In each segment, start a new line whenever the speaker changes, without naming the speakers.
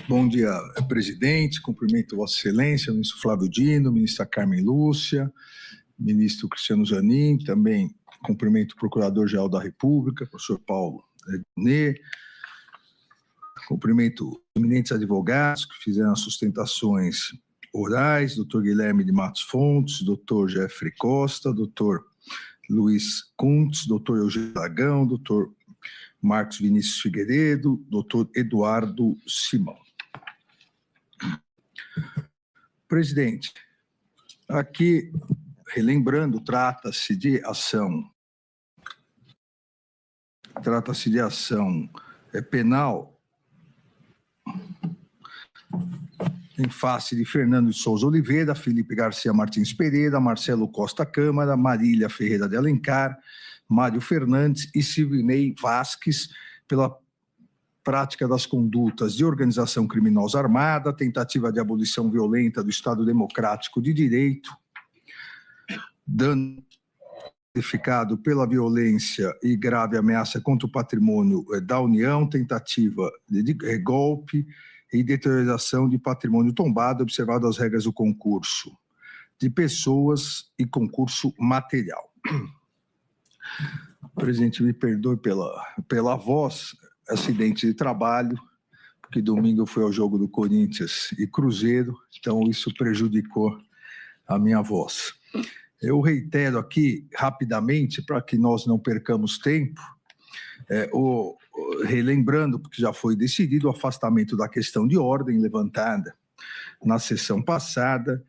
Bom dia, presidente. Cumprimento Vossa Excelência, ministro Flávio Dino, ministra Carmen Lúcia, ministro Cristiano Zanin, também cumprimento o Procurador-Geral da República, professor Paulo Bonet, cumprimento os eminentes advogados que fizeram as sustentações orais, doutor Guilherme de Matos Fontes, doutor Jeffrey Costa, doutor Luiz Kuntz, doutor Eugênio Dragão, doutor Marcos Vinícius Figueiredo, doutor Eduardo Simão. Presidente, aqui, relembrando, trata-se de ação penal em face de Fernando de Souza Oliveira, Felipe Garcia Martins Pereira, Marcelo Costa Câmara, Marília Ferreira de Alencar, Mário Fernandes e Silvinei Vasques, pela prática das condutas de organização criminosa armada, tentativa de abolição violenta do Estado Democrático de Direito, dano qualificado pela violência e grave ameaça contra o patrimônio da União, tentativa de golpe e deterioração de patrimônio tombado, observado as regras do concurso de pessoas e concurso material. Presidente, me perdoe pela voz, acidente de trabalho, porque domingo foi ao jogo do Corinthians e Cruzeiro, então isso prejudicou a minha voz. Eu reitero aqui, rapidamente, para que nós não percamos tempo, relembrando, porque já foi decidido o afastamento da questão de ordem levantada na sessão passada,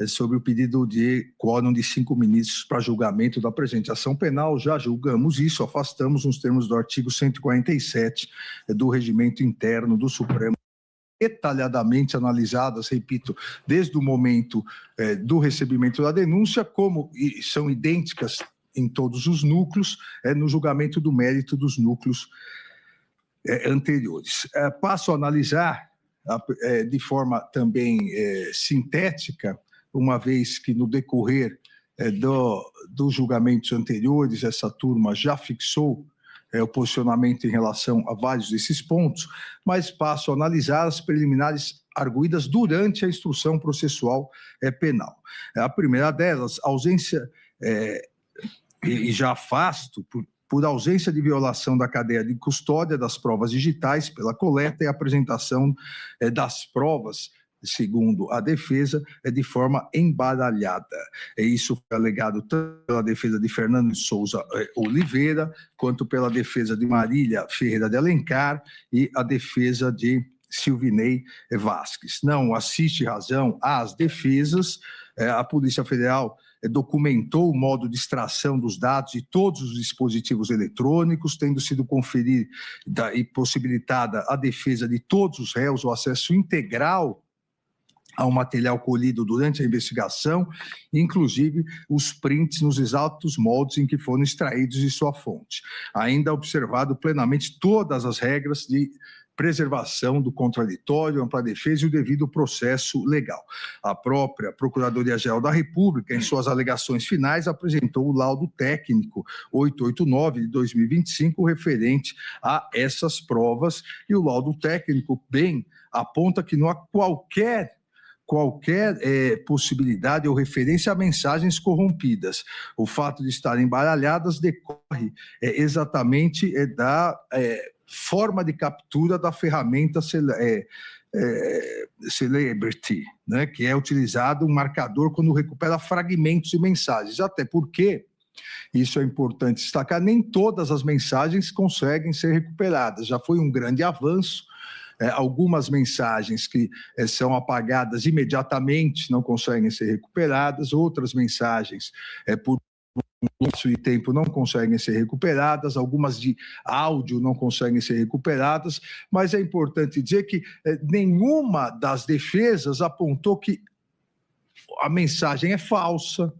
sobre o pedido de quórum de 5 ministros para julgamento da presente ação penal. Já julgamos isso, afastamos nos termos do artigo 147 do Regimento Interno do Supremo, detalhadamente analisadas, repito, desde o momento do recebimento da denúncia, como são idênticas em todos os núcleos, no julgamento do mérito dos núcleos anteriores. Passo a analisar de forma também sintética, uma vez que no decorrer dos julgamentos anteriores, essa turma já fixou o posicionamento em relação a vários desses pontos, mas passo a analisar as preliminares arguidas durante a instrução processual penal. A primeira delas, ausência, e já afasto, por ausência de violação da cadeia de custódia das provas digitais pela coleta e apresentação das provas, segundo a defesa, de forma embaralhada. Isso foi alegado tanto pela defesa de Fernando de Souza Oliveira, quanto pela defesa de Marília Ferreira de Alencar e a defesa de Silvinei Vasques. Não assiste razão às defesas. A Polícia Federal documentou o modo de extração dos dados de todos os dispositivos eletrônicos, tendo sido conferida e possibilitada a defesa de todos os réus o acesso integral ao material colhido durante a investigação, inclusive os prints nos exatos moldes em que foram extraídos de sua fonte. Ainda observado plenamente todas as regras de preservação do contraditório, ampla defesa e o devido processo legal. A própria Procuradoria-Geral da República, em suas alegações finais, apresentou o laudo técnico 889 de 2025 referente a essas provas, e o laudo técnico bem aponta que não há qualquer possibilidade ou referência a mensagens corrompidas. O fato de estarem embaralhadas decorre exatamente da forma de captura da ferramenta Celebrity, né, que é utilizado um marcador quando recupera fragmentos de mensagens, até porque, isso é importante destacar, nem todas as mensagens conseguem ser recuperadas. Já foi um grande avanço. Algumas mensagens que são apagadas imediatamente não conseguem ser recuperadas, outras mensagens por lapso de tempo não conseguem ser recuperadas, algumas de áudio não conseguem ser recuperadas, mas é importante dizer que nenhuma das defesas apontou que a mensagem é falsa,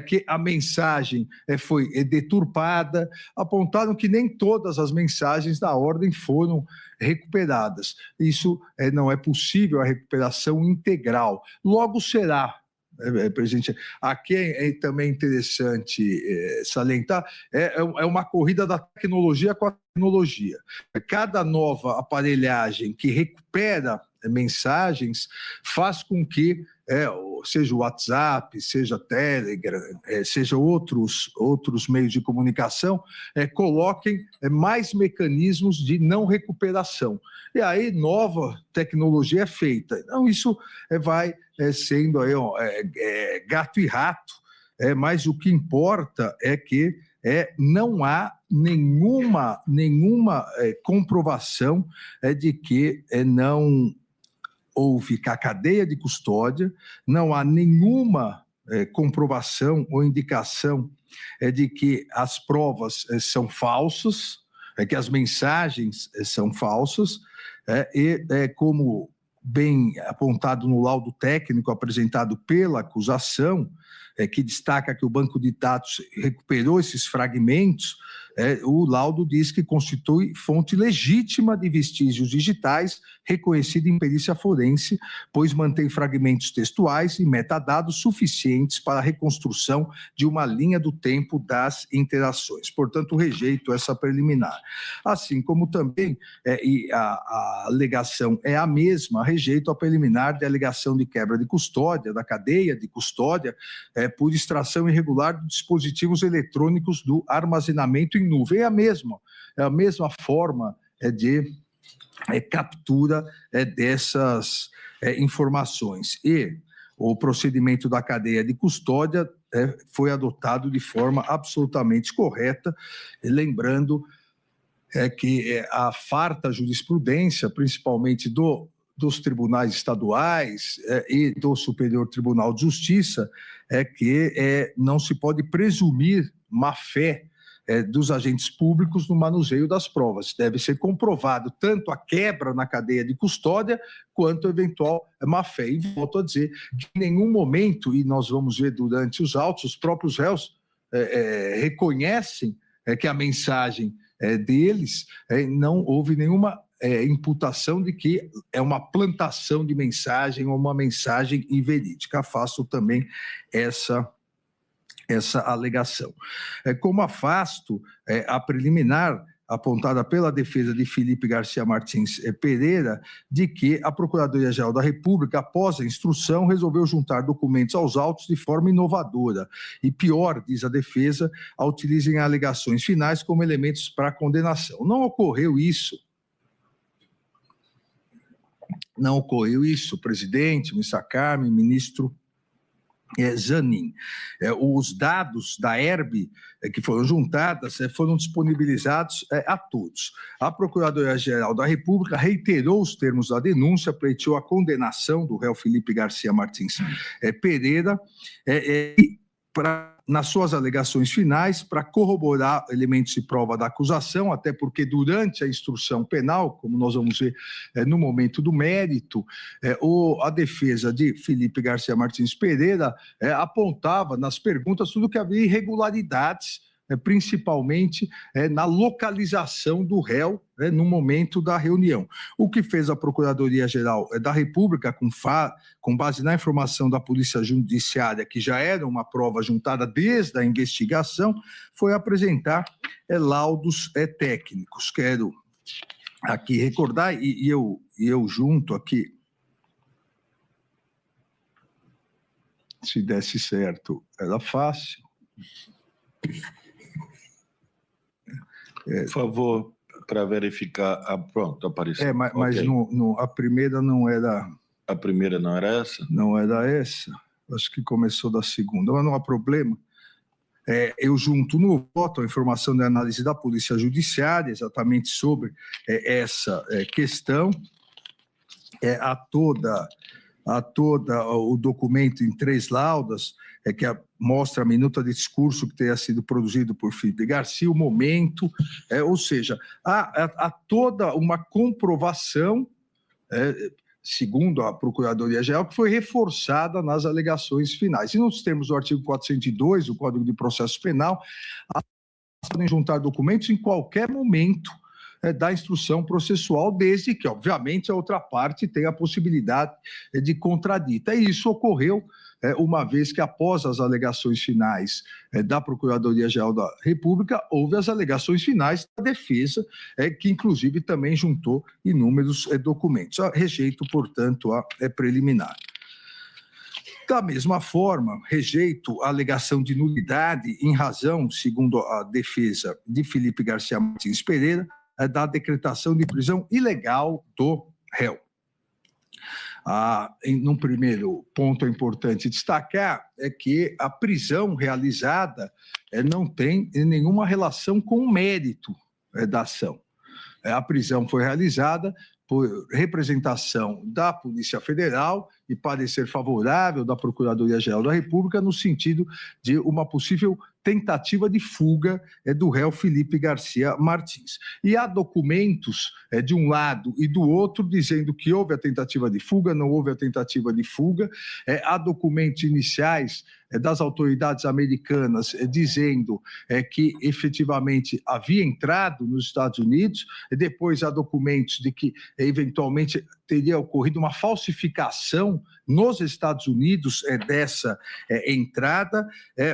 que a mensagem foi deturpada, apontaram que nem todas as mensagens da ordem foram recuperadas. Isso não é possível, a recuperação integral. Logo será. Presidente, aqui é também interessante salientar, é uma corrida da tecnologia com a tecnologia. Cada nova aparelhagem que recupera mensagens faz com que seja o WhatsApp, seja Telegram, seja outros meios de comunicação, coloquem mais mecanismos de não recuperação. E aí nova tecnologia é feita. Então isso vai sendo aí, gato e rato, mas o que importa é que não há nenhuma comprovação de que não houve cadeia de custódia, não há nenhuma comprovação ou indicação de que as provas são falsas, que as mensagens são falsas, como bem apontado no laudo técnico apresentado pela acusação, que destaca que o banco de dados recuperou esses fragmentos, o laudo diz que constitui fonte legítima de vestígios digitais reconhecida em perícia forense, pois mantém fragmentos textuais e metadados suficientes para a reconstrução de uma linha do tempo das interações. Portanto, rejeito essa preliminar. Assim como também a alegação é a mesma, rejeito a preliminar de alegação de quebra de custódia, da cadeia de custódia, por extração irregular de dispositivos eletrônicos do armazenamento em nuvem. É a mesma forma de captura dessas informações. E o procedimento da cadeia de custódia foi adotado de forma absolutamente correta, lembrando que a farta jurisprudência, principalmente dos tribunais estaduais e do Superior Tribunal de Justiça, que não se pode presumir má-fé dos agentes públicos no manuseio das provas. Deve ser comprovado tanto a quebra na cadeia de custódia quanto eventual má-fé. E volto a dizer que em nenhum momento, e nós vamos ver durante os autos, os próprios réus reconhecem que a mensagem deles não houve nenhuma imputação de que é uma plantação de mensagem ou uma mensagem inverídica. Afasto também essa alegação. Como afasto a preliminar apontada pela defesa de Felipe Garcia Martins Pereira, de que a Procuradoria-Geral da República, após a instrução, resolveu juntar documentos aos autos de forma inovadora. E pior, diz a defesa, utilizem alegações finais como elementos para a condenação. Não ocorreu isso, presidente, ministra Carmen, ministro Zanin. Os dados da ERB que foram juntadas foram disponibilizados a todos. A Procuradoria-Geral da República reiterou os termos da denúncia, pleiteou a condenação do réu Felipe Garcia Martins Pereira nas suas alegações finais, para corroborar elementos de prova da acusação, até porque durante a instrução penal, como nós vamos ver no momento do mérito, a defesa de Felipe Garcia Martins Pereira apontava nas perguntas tudo que havia irregularidades, principalmente na localização do réu no momento da reunião. O que fez a Procuradoria-Geral da República, com base na informação da Polícia Judiciária, que já era uma prova juntada desde a investigação, foi apresentar laudos técnicos. Quero aqui recordar, e eu junto aqui, se desse certo, era fácil.
Por favor, para verificar. Pronto, apareceu.
Mas okay. A primeira não era.
A primeira não era essa?
Não era essa. Acho que começou da segunda, mas não há problema. Eu junto no voto a informação da análise da Polícia Judiciária, exatamente sobre essa questão, a toda o documento em 3 laudas, que mostra a minuta de discurso que tenha sido produzido por Felipe Garcia, o momento, ou seja, há toda uma comprovação, segundo a Procuradoria-Geral, que foi reforçada nas alegações finais. E nos termos do artigo 402 do Código de Processo Penal, podem juntar documentos em qualquer momento da instrução processual, desde que, obviamente, a outra parte tenha a possibilidade de contradita. E isso ocorreu uma vez que após as alegações finais da Procuradoria-Geral da República, houve as alegações finais da defesa, que inclusive também juntou inúmeros documentos. Rejeito, portanto, a preliminar. Da mesma forma, rejeito a alegação de nulidade em razão, segundo a defesa de Felipe Garcia Martins Pereira, da decretação de prisão ilegal do réu. Num primeiro ponto é importante destacar que a prisão realizada não tem nenhuma relação com o mérito da ação. A prisão foi realizada por representação da Polícia Federal e parecer favorável da Procuradoria-Geral da República no sentido de uma possível tentativa de fuga do réu Felipe Garcia Martins. E há documentos de um lado e do outro dizendo que houve a tentativa de fuga, não houve a tentativa de fuga. Há documentos iniciais das autoridades americanas dizendo que efetivamente havia entrado nos Estados Unidos. Depois há documentos de que eventualmente teria ocorrido uma falsificação nos Estados Unidos dessa entrada,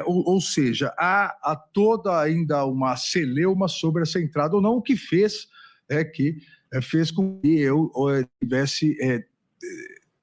ou seja, há toda ainda uma celeuma sobre essa entrada ou não, o que fez com que eu tivesse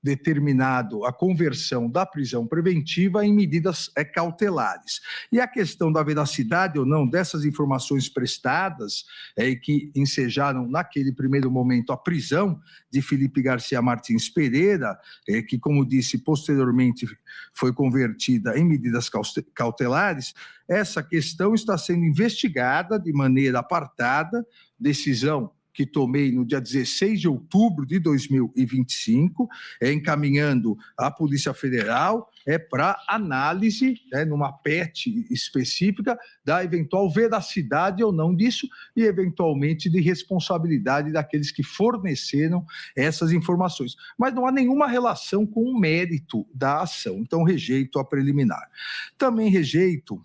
determinado a conversão da prisão preventiva em medidas cautelares. E a questão da veracidade ou não dessas informações prestadas e que ensejaram naquele primeiro momento a prisão de Felipe Garcia Martins Pereira, que, como disse, posteriormente foi convertida em medidas cautelares, essa questão está sendo investigada de maneira apartada, decisão que tomei no dia 16 de outubro de 2025, encaminhando à Polícia Federal para análise, numa PET específica, da eventual veracidade ou não disso e, eventualmente, de responsabilidade daqueles que forneceram essas informações. Mas não há nenhuma relação com o mérito da ação, então rejeito a preliminar. Também rejeito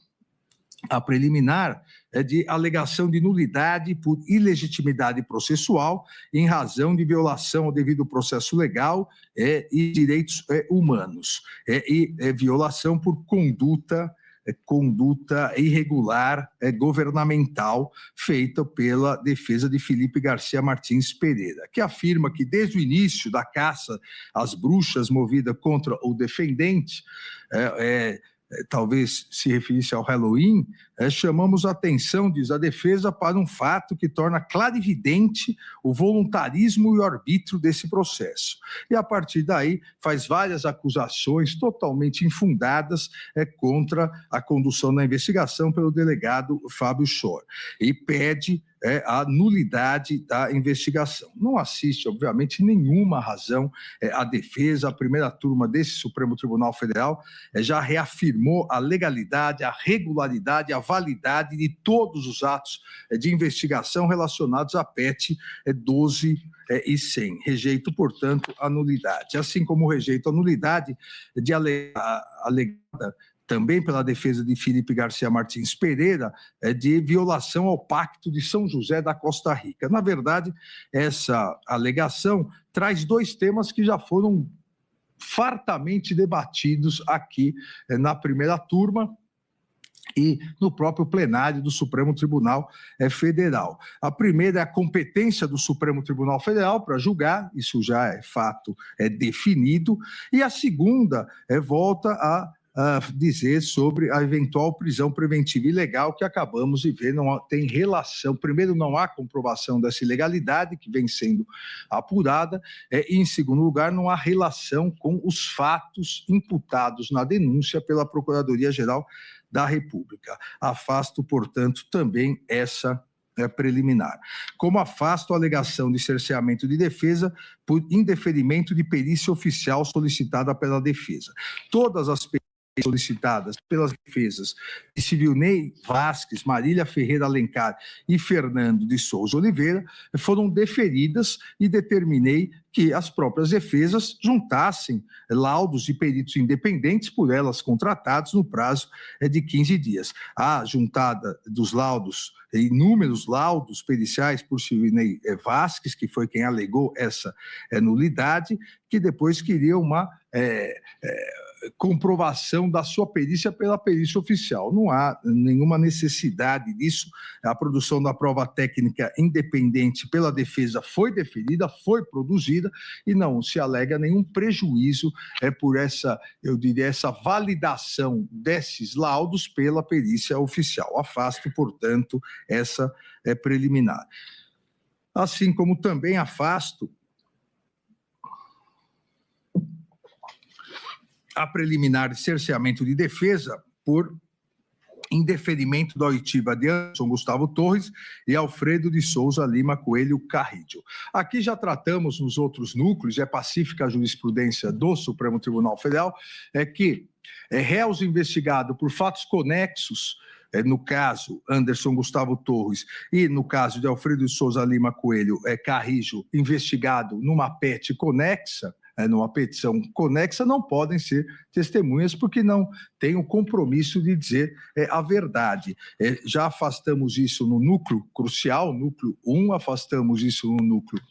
a preliminar de alegação de nulidade por ilegitimidade processual em razão de violação ao devido processo legal e direitos humanos, e violação por conduta irregular governamental feita pela defesa de Felipe Garcia Martins Pereira, que afirma que desde o início da caça às bruxas movida contra o defendente, talvez se referisse ao Halloween, chamamos a atenção, diz a defesa, para um fato que torna clarividente o voluntarismo e o arbítrio desse processo. E, a partir daí, faz várias acusações totalmente infundadas contra a condução da investigação pelo delegado Fábio Schor e pede a nulidade da investigação. Não assiste, obviamente, nenhuma razão à defesa. A primeira turma desse Supremo Tribunal Federal já reafirmou a legalidade, a regularidade, a validade de todos os atos de investigação relacionados à PET 12 e 100. Rejeito, portanto, a nulidade. Assim como rejeito a nulidade de alegada também pela defesa de Felipe Garcia Martins Pereira, de violação ao Pacto de São José da Costa Rica. Na verdade, essa alegação traz dois temas que já foram fartamente debatidos aqui na primeira turma e no próprio plenário do Supremo Tribunal Federal. A primeira é a competência do Supremo Tribunal Federal para julgar, isso já é fato definido, e a segunda volta a dizer sobre a eventual prisão preventiva ilegal que acabamos de ver, não tem relação. Primeiro, não há comprovação dessa ilegalidade que vem sendo apurada, e, em segundo lugar, não há relação com os fatos imputados na denúncia pela Procuradoria-Geral da República. Afasto, portanto, também essa preliminar. Como afasto a alegação de cerceamento de defesa por indeferimento de perícia oficial solicitada pela defesa. Todas as solicitadas pelas defesas de Civilney Vasques, Marília Ferreira Alencar e Fernando de Souza Oliveira foram deferidas e determinei que as próprias defesas juntassem laudos de peritos independentes por elas contratados no prazo de 15 dias. A juntada dos laudos, inúmeros laudos periciais por Civilney Vasques, que foi quem alegou essa nulidade, que depois queria uma comprovação da sua perícia pela perícia oficial. Não há nenhuma necessidade disso. A produção da prova técnica independente pela defesa foi deferida, foi produzida e não se alega nenhum prejuízo por essa, eu diria, essa validação desses laudos pela perícia oficial. Afasto, portanto, essa preliminar. Assim como também afasto a preliminar de cerceamento de defesa por indeferimento da oitiva de Anderson Gustavo Torres e Alfredo de Souza Lima Coelho Carrillo. Aqui já tratamos nos outros núcleos, é pacífica a jurisprudência do Supremo Tribunal Federal, que réus investigados por fatos conexos, no caso Anderson Gustavo Torres e no caso de Alfredo de Souza Lima Coelho Carrillo, investigado numa PET conexa, numa petição conexa, não podem ser testemunhas porque não têm o compromisso de dizer a verdade. Já afastamos isso no núcleo crucial, núcleo 1, afastamos isso no núcleo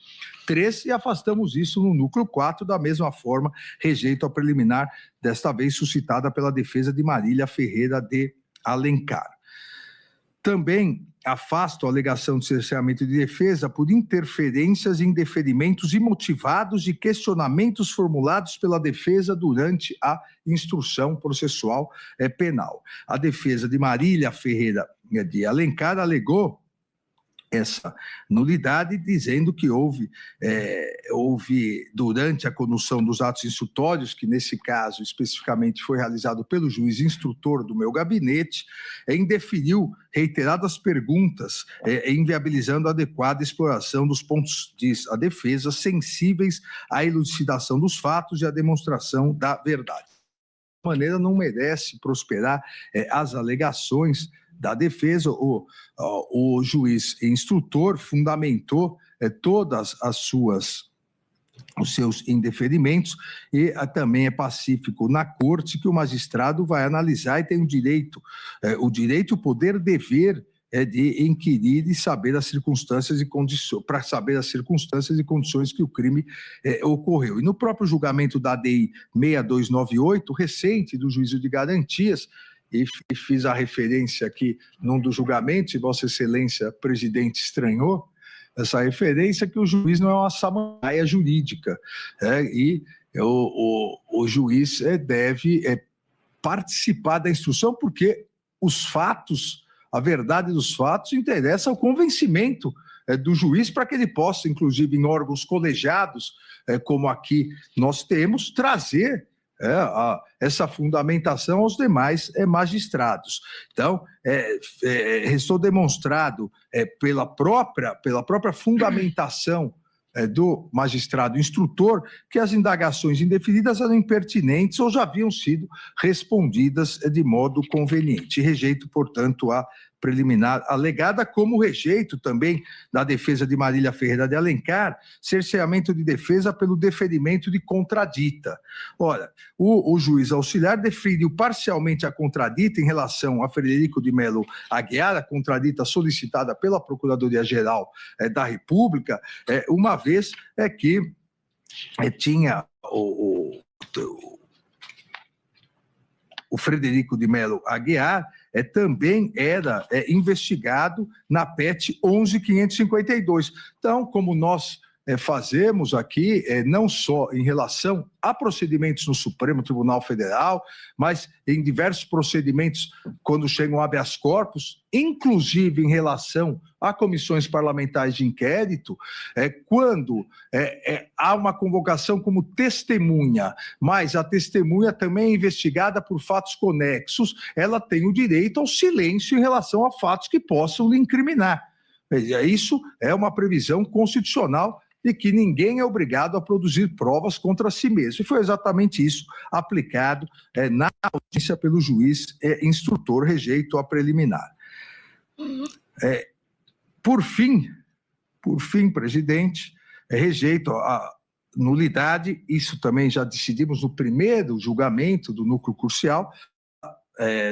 3 e afastamos isso no núcleo 4, da mesma forma, rejeito a preliminar, desta vez suscitada pela defesa de Marília Ferreira de Alencar. Também afasto a alegação de cerceamento de defesa por interferências em deferimentos imotivados de questionamentos formulados pela defesa durante a instrução processual penal. A defesa de Marília Ferreira de Alencar alegou essa nulidade, dizendo que houve durante a condução dos atos instrutórios, que nesse caso especificamente foi realizado pelo juiz instrutor do meu gabinete, indeferiu reiteradas perguntas, inviabilizando a adequada exploração dos pontos, diz a defesa, sensíveis à elucidação dos fatos e à demonstração da verdade. De maneira, não merece prosperar as alegações da defesa. O juiz instrutor fundamentou todas os seus indeferimentos e também é pacífico na corte que o magistrado vai analisar e tem o direito, o poder, dever de inquirir e saber as circunstâncias e condições, para saber as circunstâncias e condições que o crime ocorreu. E no próprio julgamento da ADI 6298, recente, do juízo de garantias, e fiz a referência aqui num dos julgamentos, e Vossa Excelência, presidente, estranhou essa referência, que o juiz não é uma samambaia jurídica, e o juiz deve participar da instrução, porque os fatos, a verdade dos fatos, interessa ao convencimento do juiz, para que ele possa, inclusive em órgãos colegiados, como aqui nós temos, trazer essa fundamentação aos demais magistrados. Então, restou demonstrado pela própria fundamentação do magistrado instrutor que as indagações indeferidas eram impertinentes ou já haviam sido respondidas de modo conveniente. Rejeito, portanto, a preliminar alegada, como rejeito também da defesa de Marília Ferreira de Alencar, cerceamento de defesa pelo deferimento de contradita. Ora, o juiz auxiliar deferiu parcialmente a contradita em relação a Frederico de Mello Aguiar, a contradita solicitada pela Procuradoria-Geral da República, uma vez que tinha o Frederico de Mello Aguiar também era investigado na PET 11.552. Então, como nós fazemos aqui, não só em relação a procedimentos no Supremo Tribunal Federal, mas em diversos procedimentos quando chegam habeas corpus, inclusive em relação a comissões parlamentares de inquérito, quando há uma convocação como testemunha, mas a testemunha também é investigada por fatos conexos, ela tem o direito ao silêncio em relação a fatos que possam lhe incriminar. Isso é uma previsão constitucional de que ninguém é obrigado a produzir provas contra si mesmo. E foi exatamente isso aplicado na audiência pelo juiz instrutor, rejeito a preliminar. Por fim, presidente, rejeito a nulidade, isso também já decidimos no primeiro julgamento do núcleo crucial,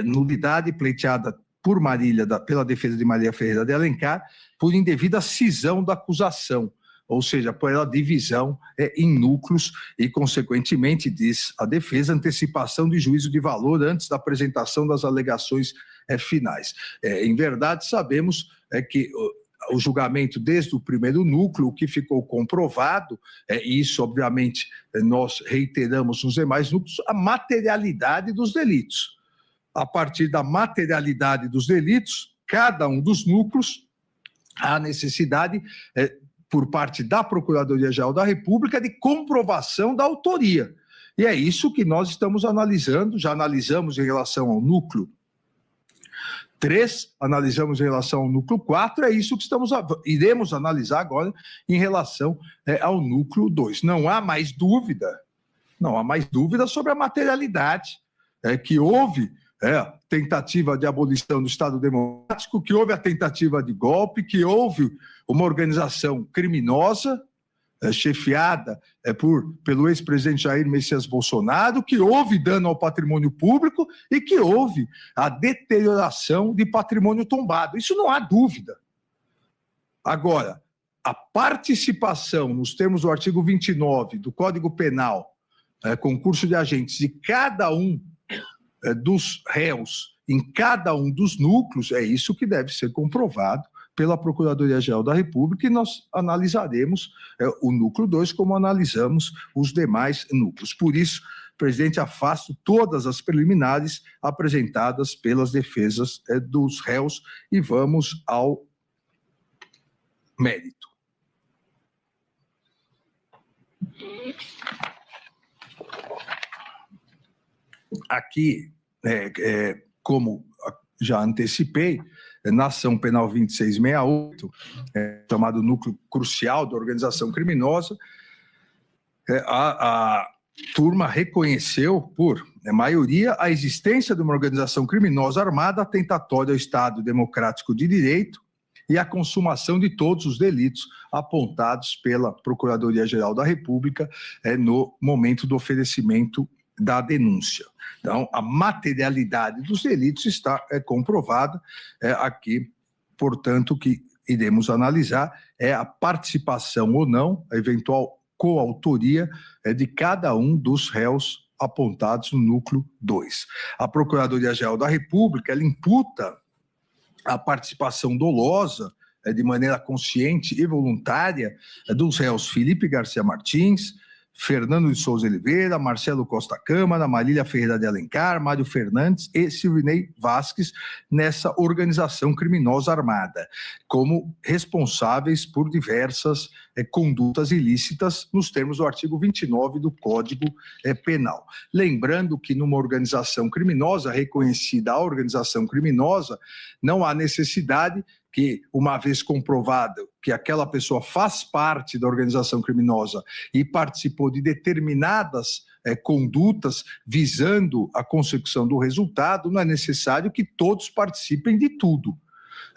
nulidade pleiteada por pela defesa de Marília Ferreira de Alencar, por indevida cisão da acusação. ou seja, pela divisão em núcleos e, consequentemente, diz a defesa, antecipação de juízo de valor antes da apresentação das alegações finais. Em verdade, sabemos que o julgamento desde o primeiro núcleo, o que ficou comprovado, e isso, obviamente, nós reiteramos nos demais núcleos, a materialidade dos delitos. A partir da materialidade dos delitos, cada um dos núcleos, há necessidade, por parte da Procuradoria-Geral da República, de comprovação da autoria. E é isso que nós estamos analisando, já analisamos em relação ao núcleo 3, analisamos em relação ao núcleo 4, é isso que iremos analisar agora em relação ao núcleo 2. Não há mais dúvida sobre a materialidade, que houve tentativa de abolição do Estado Democrático, que houve a tentativa de golpe, que houve uma organização criminosa, chefiada pelo ex-presidente Jair Messias Bolsonaro, que houve dano ao patrimônio público e que houve a deterioração de patrimônio tombado. Isso não há dúvida. Agora, a participação, nos termos do artigo 29 do Código Penal, concurso de agentes de cada um dos réus em cada um dos núcleos, é isso que deve ser comprovado pela Procuradoria-Geral da República, e nós analisaremos o núcleo 2 como analisamos os demais núcleos. Por isso, presidente, afasto todas as preliminares apresentadas pelas defesas dos réus e vamos ao mérito. Aqui, como já antecipei, na ação penal 2668, chamado núcleo crucial da organização criminosa, a turma reconheceu, por maioria, a existência de uma organização criminosa armada atentatória ao Estado Democrático de Direito e a consumação de todos os delitos apontados pela Procuradoria-Geral da República no momento do oferecimento da denúncia. Então, a materialidade dos delitos está comprovada aqui, portanto, o que iremos analisar é a participação ou não, a eventual coautoria de cada um dos réus apontados no núcleo 2. A Procuradoria-Geral da República, ela imputa a participação dolosa, de maneira consciente e voluntária, dos réus Felipe Garcia Martins, Fernando de Souza Oliveira, Marcelo Costa Câmara, Marília Ferreira de Alencar, Mário Fernandes e Silvinei Vasques nessa organização criminosa armada, como responsáveis por diversas condutas ilícitas nos termos do artigo 29 do Código Penal. Lembrando que numa organização criminosa, reconhecida a organização criminosa, não há necessidade que, uma vez comprovado que aquela pessoa faz parte da organização criminosa e participou de determinadas condutas visando a consecução do resultado, não é necessário que todos participem de tudo.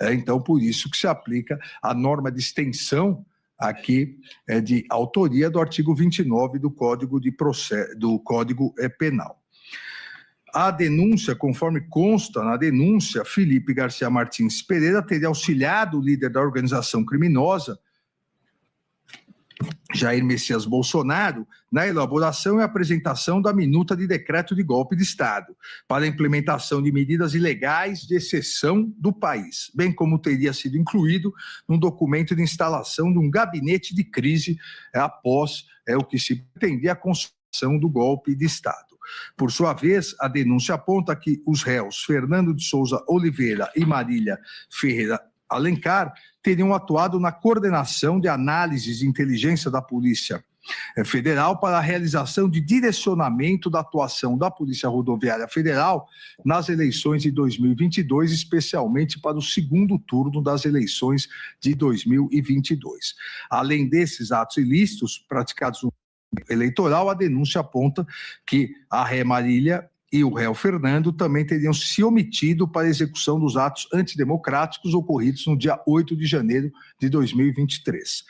Então, por isso que se aplica a norma de extensão aqui de autoria do artigo 29 do Código Penal. A denúncia, conforme consta na denúncia, Felipe Garcia Martins Pereira teria auxiliado o líder da organização criminosa, Jair Messias Bolsonaro, na elaboração e apresentação da minuta de decreto de golpe de Estado, para a implementação de medidas ilegais de exceção do país, bem como teria sido incluído num documento de instalação de um gabinete de crise após o que se pretendia a consumação do golpe de Estado. Por sua vez, a denúncia aponta que os réus Fernando de Souza Oliveira e Marília Ferreira Alencar teriam atuado na coordenação de análises de inteligência da Polícia Federal para a realização de direcionamento da atuação da Polícia Rodoviária Federal nas eleições de 2022, especialmente para o segundo turno das eleições de 2022. Além desses atos ilícitos praticados no eleitoral, a denúncia aponta que a ré Marília e o réu Fernando também teriam se omitido para a execução dos atos antidemocráticos ocorridos no dia 8 de janeiro de 2023.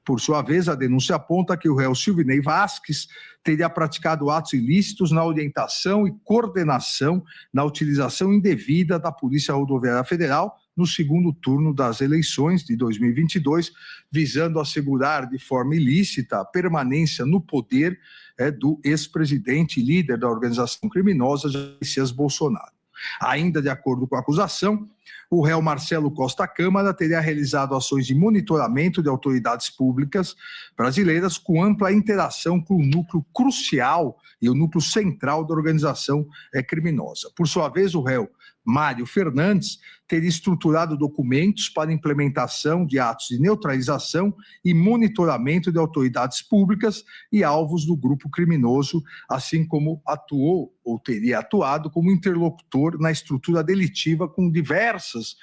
Por sua vez, a denúncia aponta que o réu Silvinei Vasques teria praticado atos ilícitos na orientação e coordenação na utilização indevida da Polícia Rodoviária Federal no segundo turno das eleições de 2022, visando assegurar de forma ilícita a permanência no poder do ex-presidente e líder da organização criminosa Jair Messias Bolsonaro. Ainda de acordo com a acusação, o réu Marcelo Costa Câmara teria realizado ações de monitoramento de autoridades públicas brasileiras com ampla interação com o núcleo crucial e o núcleo central da organização criminosa. Por sua vez, o réu Mário Fernandes teria estruturado documentos para implementação de atos de neutralização e monitoramento de autoridades públicas e alvos do grupo criminoso, assim como atuou ou teria atuado como interlocutor na estrutura delitiva com diversos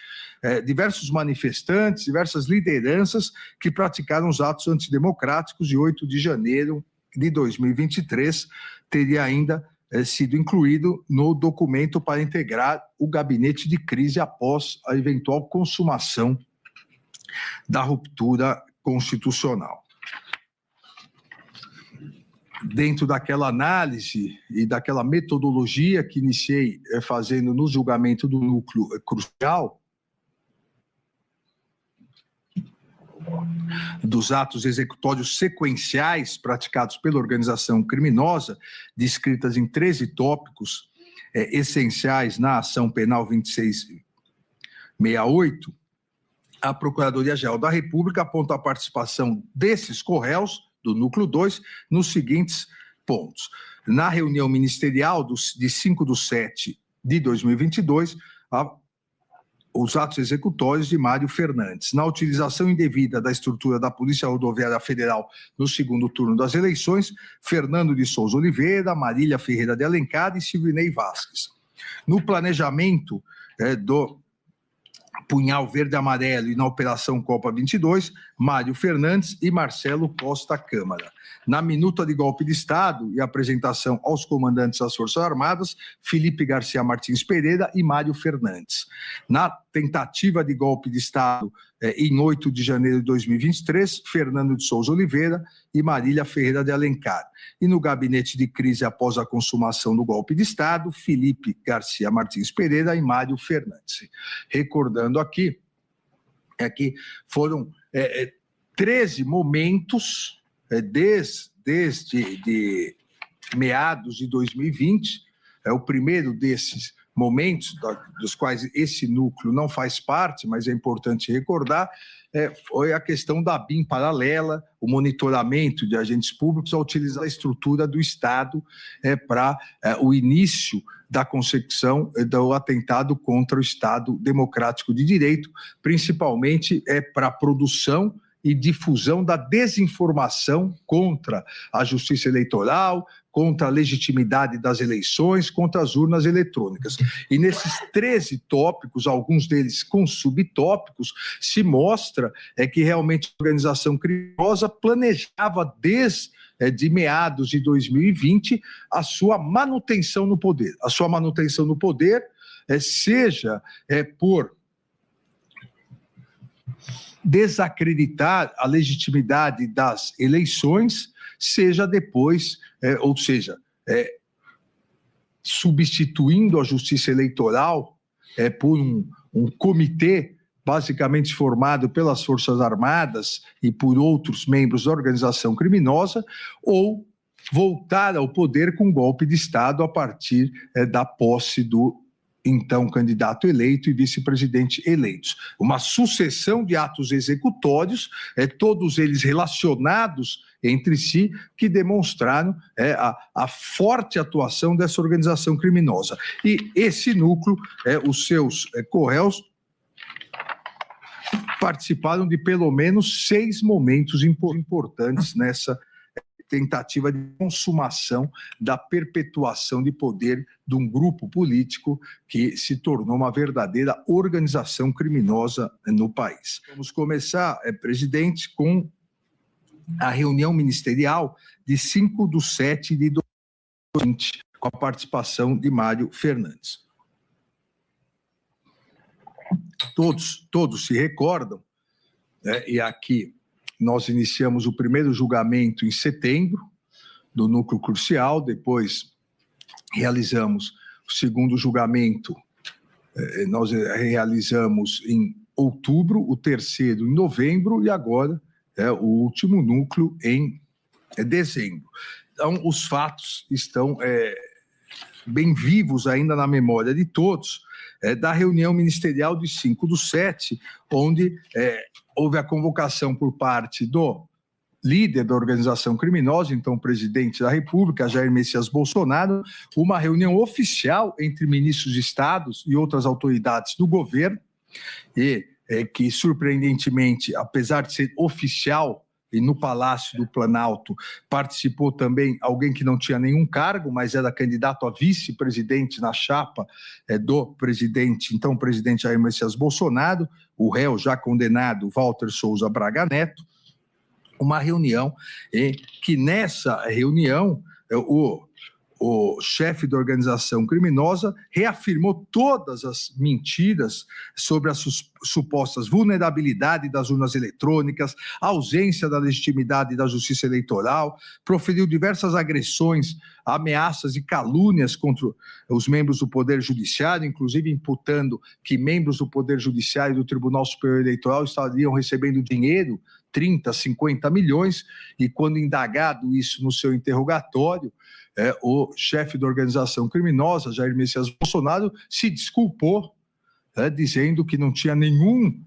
manifestantes, diversas lideranças que praticaram os atos antidemocráticos de 8 de janeiro de 2023, teria ainda sido incluído no documento para integrar o gabinete de crise após a eventual consumação da ruptura constitucional. Dentro daquela análise e daquela metodologia que iniciei fazendo no julgamento do núcleo crucial, dos atos executórios sequenciais praticados pela organização criminosa, descritas em 13 tópicos essenciais na ação penal 2668, a Procuradoria-Geral da República aponta a participação desses corréus, do núcleo 2, nos seguintes pontos. Na reunião ministerial de 5/7 de 2022, os atos executórios de Mário Fernandes, na utilização indevida da estrutura da Polícia Rodoviária Federal no segundo turno das eleições, Fernando de Souza Oliveira, Marília Ferreira de Alencar e Silvinei Vasquez. No planejamento do Punhal Verde e Amarelo e na Operação Copa 22, Mário Fernandes e Marcelo Costa Câmara. Na minuta de golpe de Estado e apresentação aos comandantes das Forças Armadas, Felipe Garcia Martins Pereira e Mário Fernandes. Na tentativa de golpe de Estado em 8 de janeiro de 2023, Fernando de Souza Oliveira e Marília Ferreira de Alencar. E no gabinete de crise após a consumação do golpe de Estado, Felipe Garcia Martins Pereira e Mário Fernandes. Recordando aqui, que foram 13 momentos desde meados de 2020, o primeiro desses momentos, dos quais esse núcleo não faz parte, mas é importante recordar, foi a questão da BIM paralela, o monitoramento de agentes públicos a utilizar a estrutura do Estado para o início da consecução do atentado contra o Estado Democrático de Direito, principalmente para a produção e difusão da desinformação contra a justiça eleitoral, contra a legitimidade das eleições, contra as urnas eletrônicas. E nesses 13 tópicos, alguns deles com subtópicos, se mostra que realmente a organização criminosa planejava desde meados de 2020 a sua manutenção no poder. A sua manutenção no poder, seja por desacreditar a legitimidade das eleições, seja depois, substituindo a justiça eleitoral por um comitê basicamente formado pelas Forças Armadas e por outros membros da organização criminosa, ou voltar ao poder com golpe de Estado a partir da posse do então candidato eleito e vice-presidente eleitos. Uma sucessão de atos executórios, todos eles relacionados entre si, que demonstraram a forte atuação dessa organização criminosa. E esse núcleo, os seus corréus, participaram de pelo menos 6 momentos importantes nessa tentativa de consumação da perpetuação de poder de um grupo político que se tornou uma verdadeira organização criminosa no país. Vamos começar, presidente, com a reunião ministerial de 5/7 de 2020, com a participação de Mário Fernandes. Todos se recordam, e aqui nós iniciamos o primeiro julgamento em setembro, do núcleo crucial, depois realizamos o segundo julgamento nós realizamos em outubro, o terceiro em novembro e agora o último núcleo em dezembro. Então, os fatos estão bem vivos ainda na memória de todos, da reunião ministerial de 5/7, onde houve a convocação por parte do líder da organização criminosa, então presidente da República, Jair Messias Bolsonaro, uma reunião oficial entre ministros de estados e outras autoridades do governo, e que, surpreendentemente, apesar de ser oficial, e no Palácio do Planalto participou também alguém que não tinha nenhum cargo, mas era candidato a vice-presidente na chapa do presidente, então presidente Jair Messias Bolsonaro, o réu já condenado Walter Souza Braga Neto, uma reunião que nessa reunião o chefe da organização criminosa reafirmou todas as mentiras sobre as supostas vulnerabilidades das urnas eletrônicas, a ausência da legitimidade da justiça eleitoral, proferiu diversas agressões, ameaças e calúnias contra os membros do Poder Judiciário, inclusive imputando que membros do Poder Judiciário e do Tribunal Superior Eleitoral estariam recebendo dinheiro, 30, 50 milhões, e quando indagado isso no seu interrogatório, o chefe da organização criminosa, Jair Messias Bolsonaro, se desculpou, dizendo que não tinha nenhum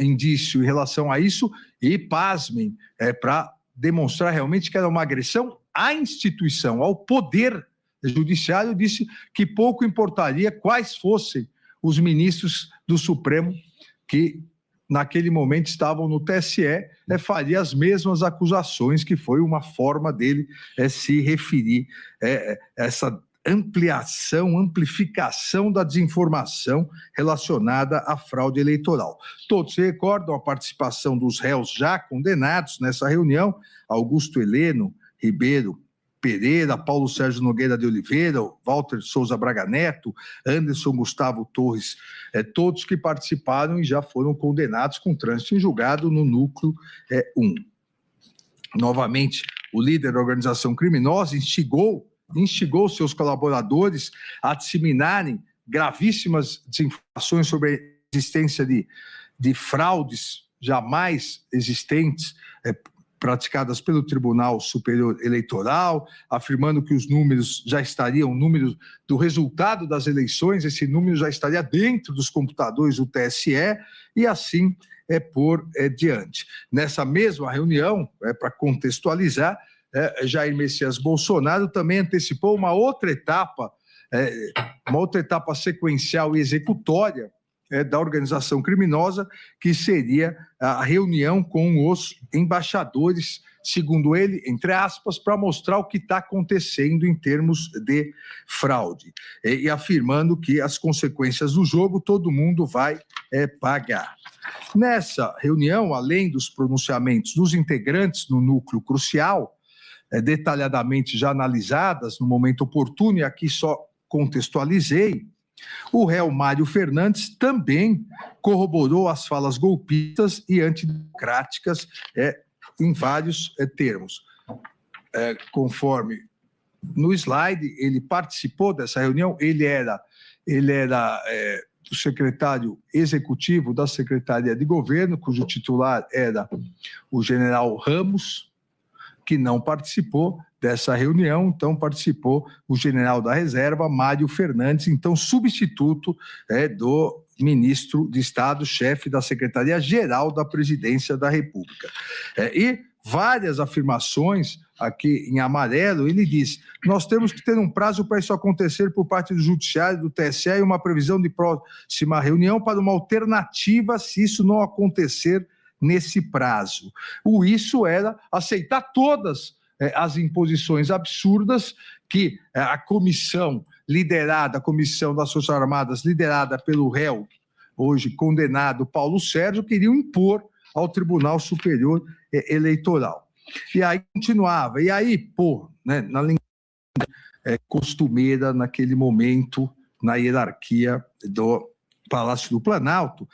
indício em relação a isso e, pasmem, para demonstrar realmente que era uma agressão à instituição, ao poder judiciário, disse que pouco importaria quais fossem os ministros do Supremo que naquele momento estavam no TSE, faria as mesmas acusações, que foi uma forma dele se referir essa amplificação da desinformação relacionada à fraude eleitoral. Todos se recordam a participação dos réus já condenados nessa reunião, Augusto Heleno Ribeiro Pereira, Paulo Sérgio Nogueira de Oliveira, Walter Souza Braga Neto, Anderson Gustavo Torres, todos que participaram e já foram condenados com trânsito em julgado no núcleo 1. Novamente, o líder da organização criminosa instigou seus colaboradores a disseminarem gravíssimas desinformações sobre a existência de fraudes jamais existentes, praticadas pelo Tribunal Superior Eleitoral, afirmando que os números já estariam, números do resultado das eleições, esse número já estaria dentro dos computadores do TSE, e assim por diante. Nessa mesma reunião, para contextualizar, Jair Messias Bolsonaro também antecipou uma outra etapa sequencial e executória da organização criminosa, que seria a reunião com os embaixadores, segundo ele, entre aspas, para mostrar o que está acontecendo em termos de fraude, e afirmando que as consequências do jogo todo mundo vai pagar. Nessa reunião, além dos pronunciamentos dos integrantes no núcleo crucial, detalhadamente já analisadas no momento oportuno, e aqui só contextualizei, o réu Mário Fernandes também corroborou as falas golpistas e antidemocráticas em vários termos. Conforme no slide, ele participou dessa reunião, ele era o secretário executivo da Secretaria de Governo, cujo titular era o general Ramos, que não participou dessa reunião, então participou o general da reserva, Mário Fernandes, então substituto do ministro de Estado, chefe da Secretaria-Geral da Presidência da República. E várias afirmações, aqui em amarelo, ele diz: nós temos que ter um prazo para isso acontecer por parte do Judiciário, do TSE, e uma previsão de próxima reunião para uma alternativa se isso não acontecer nesse prazo. Isso era aceitar todas as imposições absurdas que a comissão das Forças Armadas, liderada pelo réu, hoje condenado Paulo Sérgio, queriam impor ao Tribunal Superior Eleitoral. E aí continuava, na linguagem costumeira naquele momento, na hierarquia do Palácio do Planalto,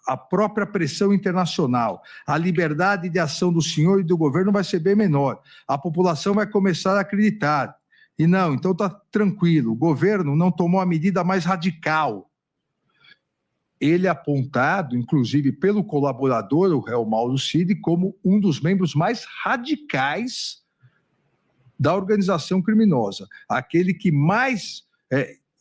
a própria pressão internacional, a liberdade de ação do senhor e do governo vai ser bem menor, a população vai começar a acreditar. E não, então está tranquilo, o governo não tomou a medida mais radical, ele é apontado, inclusive, pelo colaborador, o réu Mauro Cid, como um dos membros mais radicais da organização criminosa, aquele que mais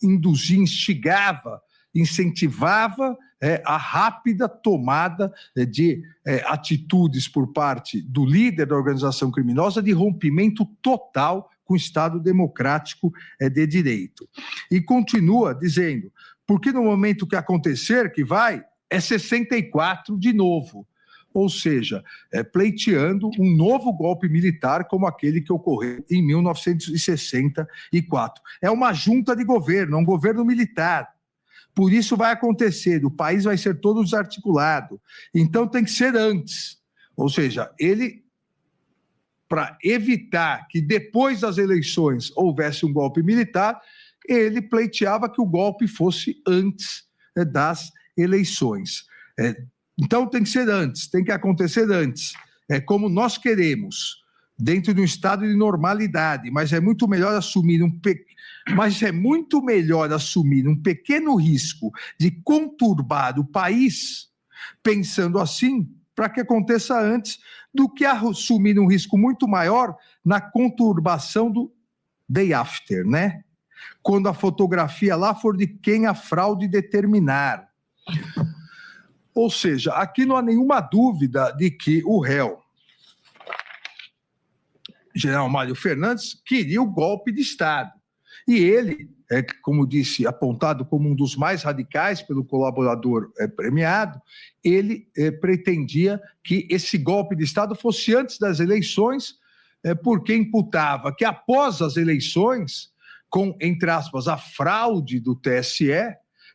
induzia, instigava, incentivava a rápida tomada de atitudes por parte do líder da organização criminosa de rompimento total com o Estado democrático de direito. E continua dizendo, porque no momento que acontecer, que vai, é 64 de novo. Ou seja, pleiteando um novo golpe militar como aquele que ocorreu em 1964. É uma junta de governo, é um governo militar. Por isso vai acontecer, o país vai ser todo desarticulado. Então tem que ser antes. Ou seja, ele, para evitar que depois das eleições houvesse um golpe militar, ele pleiteava que o golpe fosse antes das eleições. Então tem que ser antes, tem que acontecer antes. É como nós queremos, dentro de um estado de normalidade, mas é muito melhor assumir um pequeno risco de conturbar o país, pensando assim, para que aconteça antes, do que assumir um risco muito maior na conturbação do day after, né? Quando a fotografia lá for de quem a fraude determinar. Ou seja, aqui não há nenhuma dúvida de que o réu, general Mário Fernandes, queria o golpe de Estado. E ele, como disse, apontado como um dos mais radicais pelo colaborador premiado, ele pretendia que esse golpe de Estado fosse antes das eleições, porque imputava que após as eleições, com, entre aspas, a fraude do TSE,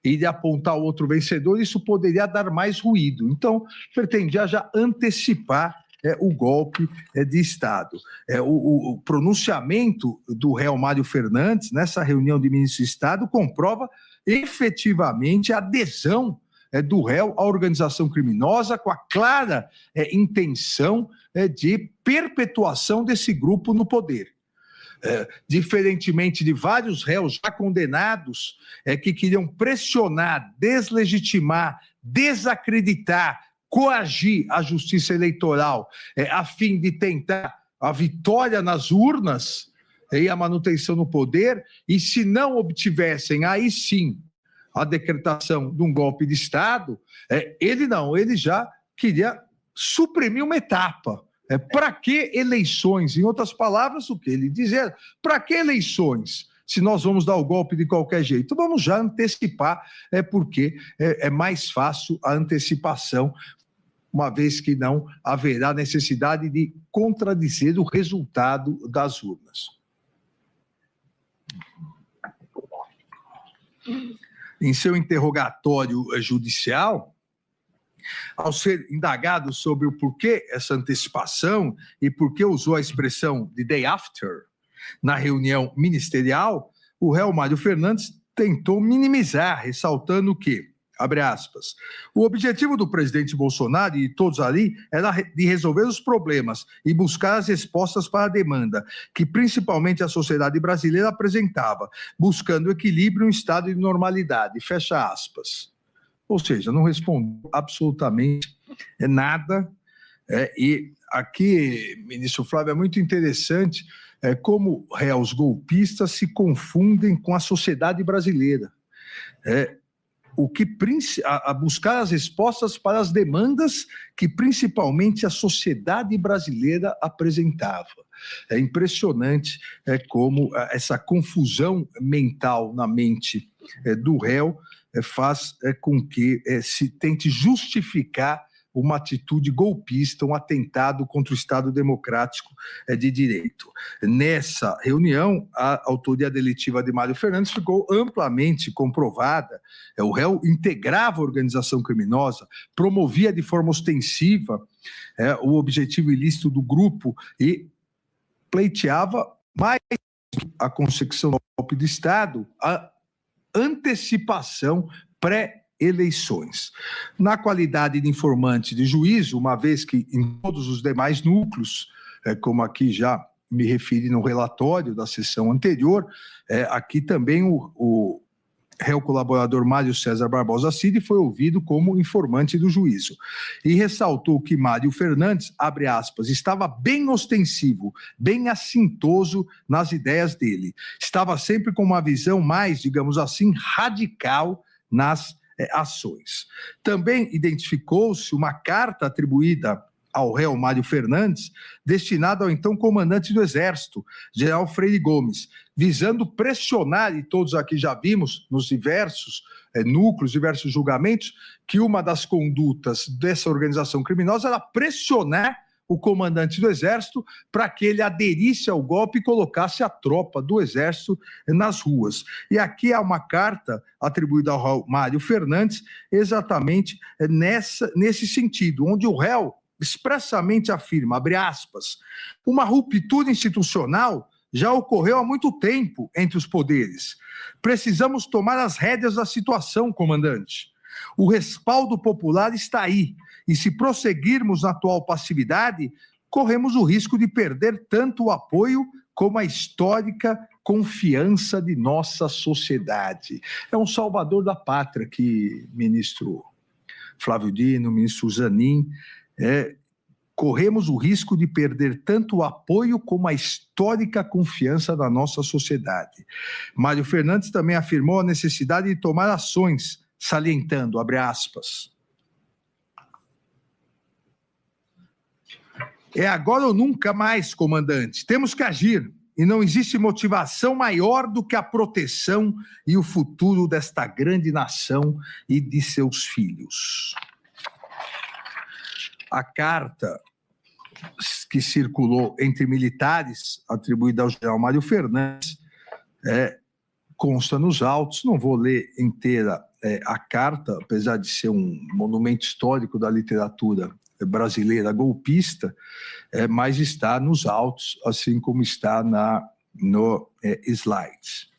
e de apontar o outro vencedor, isso poderia dar mais ruído. Então, pretendia já antecipar o golpe de Estado. O pronunciamento do réu Mário Fernandes, nessa reunião de ministros de Estado, comprova efetivamente a adesão do réu à organização criminosa, com a clara intenção de perpetuação desse grupo no poder. Diferentemente de vários réus já condenados, que queriam pressionar, deslegitimar, desacreditar, coagir a justiça eleitoral, a fim de tentar a vitória nas urnas e a manutenção no poder, e se não obtivessem, aí sim, a decretação de um golpe de Estado, ele já queria suprimir uma etapa. Para que eleições? Em outras palavras, o que ele dizia? Para que eleições? Se nós vamos dar o golpe de qualquer jeito, vamos já antecipar, porque é mais fácil a antecipação, uma vez que não haverá necessidade de contradizer o resultado das urnas. Em seu interrogatório judicial, ao ser indagado sobre o porquê essa antecipação e por que usou a expressão de day after na reunião ministerial, o réu Mário Fernandes tentou minimizar, ressaltando que, abre aspas, o objetivo do presidente Bolsonaro e todos ali era de resolver os problemas e buscar as respostas para a demanda que principalmente a sociedade brasileira apresentava, buscando equilíbrio em estado de normalidade, fecha aspas. Ou seja, não respondeu absolutamente nada. E aqui, ministro Flávio, é muito interessante como réus golpistas se confundem com a sociedade brasileira. A buscar as respostas para as demandas que principalmente a sociedade brasileira apresentava. É impressionante como essa confusão mental na mente do réu faz com que se tente justificar uma atitude golpista, um atentado contra o Estado democrático de direito. Nessa reunião, a autoria delitiva de Mário Fernandes ficou amplamente comprovada. O réu integrava a organização criminosa, promovia de forma ostensiva o objetivo ilícito do grupo e pleiteava mais a consecução do golpe de Estado, a antecipação pré-eleições. Na qualidade de informante de juízo, uma vez que em todos os demais núcleos, como aqui já me referi no relatório da sessão anterior, aqui também o réu colaborador Mário César Barbosa Cid foi ouvido como informante do juízo e ressaltou que Mário Fernandes, abre aspas, estava bem ostensivo, bem assintoso nas ideias dele. Estava sempre com uma visão mais, digamos assim, radical nas ações. Também identificou-se uma carta atribuída ao réu Mário Fernandes, destinado ao então comandante do Exército, general Freire Gomes, visando pressionar, e todos aqui já vimos nos diversos núcleos, diversos julgamentos, que uma das condutas dessa organização criminosa era pressionar o comandante do Exército para que ele aderisse ao golpe e colocasse a tropa do Exército nas ruas. E aqui há uma carta atribuída ao réu Mário Fernandes, exatamente nesse sentido, onde o réu expressamente afirma, abre aspas, uma ruptura institucional já ocorreu há muito tempo entre os poderes. Precisamos tomar as rédeas da situação, comandante. O respaldo popular está aí, e se prosseguirmos na atual passividade, corremos o risco de perder tanto o apoio como a histórica confiança de nossa sociedade. É um salvador da pátria que ministro Flávio Dino, ministro Zanin, corremos o risco de perder tanto o apoio como a histórica confiança da nossa sociedade. Mário Fernandes também afirmou a necessidade de tomar ações, salientando, abre aspas, é agora ou nunca mais, comandante. Temos que agir e não existe motivação maior do que a proteção e o futuro desta grande nação e de seus filhos. A carta que circulou entre militares, atribuída ao general Mário Fernandes, consta nos autos. Não vou ler inteira a carta, apesar de ser um monumento histórico da literatura brasileira golpista, mas está nos autos, assim como está no slides.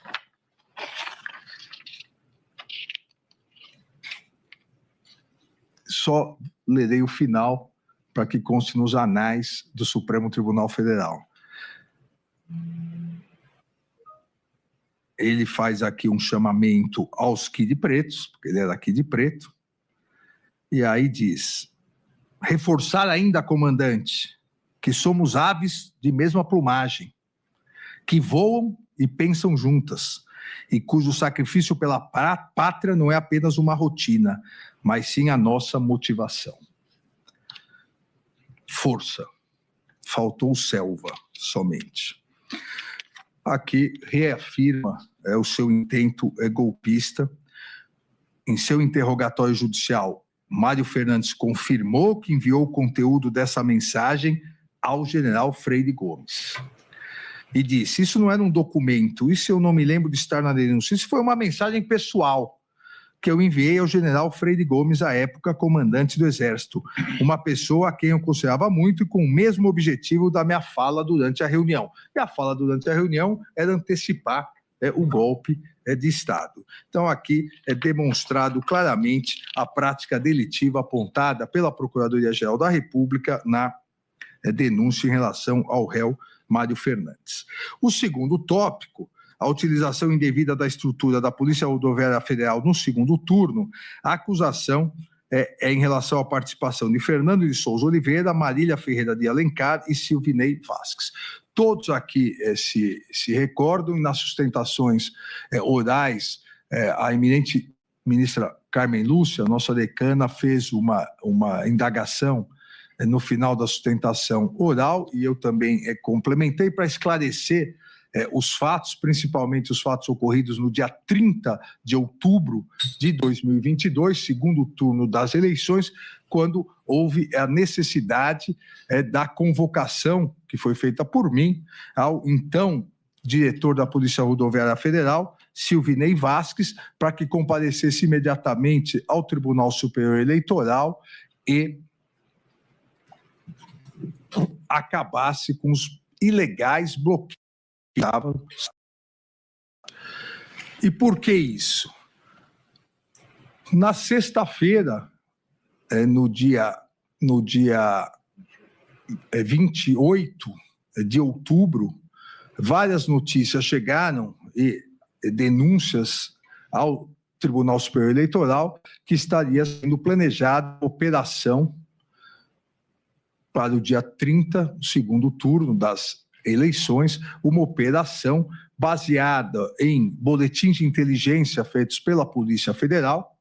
Só lerei o final para que conste nos anais do Supremo Tribunal Federal. Ele faz aqui um chamamento aos Kid Pretos, porque ele era aqui de preto, e aí diz, reforçar ainda, comandante, que somos aves de mesma plumagem, que voam e pensam juntas, e cujo sacrifício pela pátria não é apenas uma rotina, mas sim a nossa motivação. Força. Faltou selva, somente. Aqui reafirma o seu intento golpista. Em seu interrogatório judicial, Mário Fernandes confirmou que enviou o conteúdo dessa mensagem ao general Freire Gomes. E disse, isso não era um documento, isso eu não me lembro de estar na denúncia, isso foi uma mensagem pessoal que eu enviei ao general Freire Gomes, à época comandante do Exército, uma pessoa a quem eu considerava muito e com o mesmo objetivo da minha fala durante a reunião. E a fala durante a reunião era antecipar o golpe de Estado. Então, aqui é demonstrado claramente a prática delitiva apontada pela Procuradoria-Geral da República na denúncia em relação ao réu Mário Fernandes. O segundo tópico, a utilização indevida da estrutura da Polícia Rodoviária Federal no segundo turno, a acusação é em relação à participação de Fernando de Souza Oliveira, Marília Ferreira de Alencar e Silvinei Vasques. Todos aqui se recordam, e nas sustentações orais, a eminente ministra Carmen Lúcia, nossa decana, fez uma indagação no final da sustentação oral, e eu também complementei para esclarecer os fatos, principalmente os fatos ocorridos no dia 30 de outubro de 2022, segundo turno das eleições, quando houve a necessidade da convocação, que foi feita por mim, ao então diretor da Polícia Rodoviária Federal, Silvinei Vasques, para que comparecesse imediatamente ao Tribunal Superior Eleitoral e acabasse com os ilegais bloqueios. E por que isso? Na sexta-feira, no dia 28 de outubro, várias notícias chegaram e denúncias ao Tribunal Superior Eleitoral que estaria sendo planejada a operação para o dia 30, segundo turno das eleições, uma operação baseada em boletins de inteligência feitos pela Polícia Federal,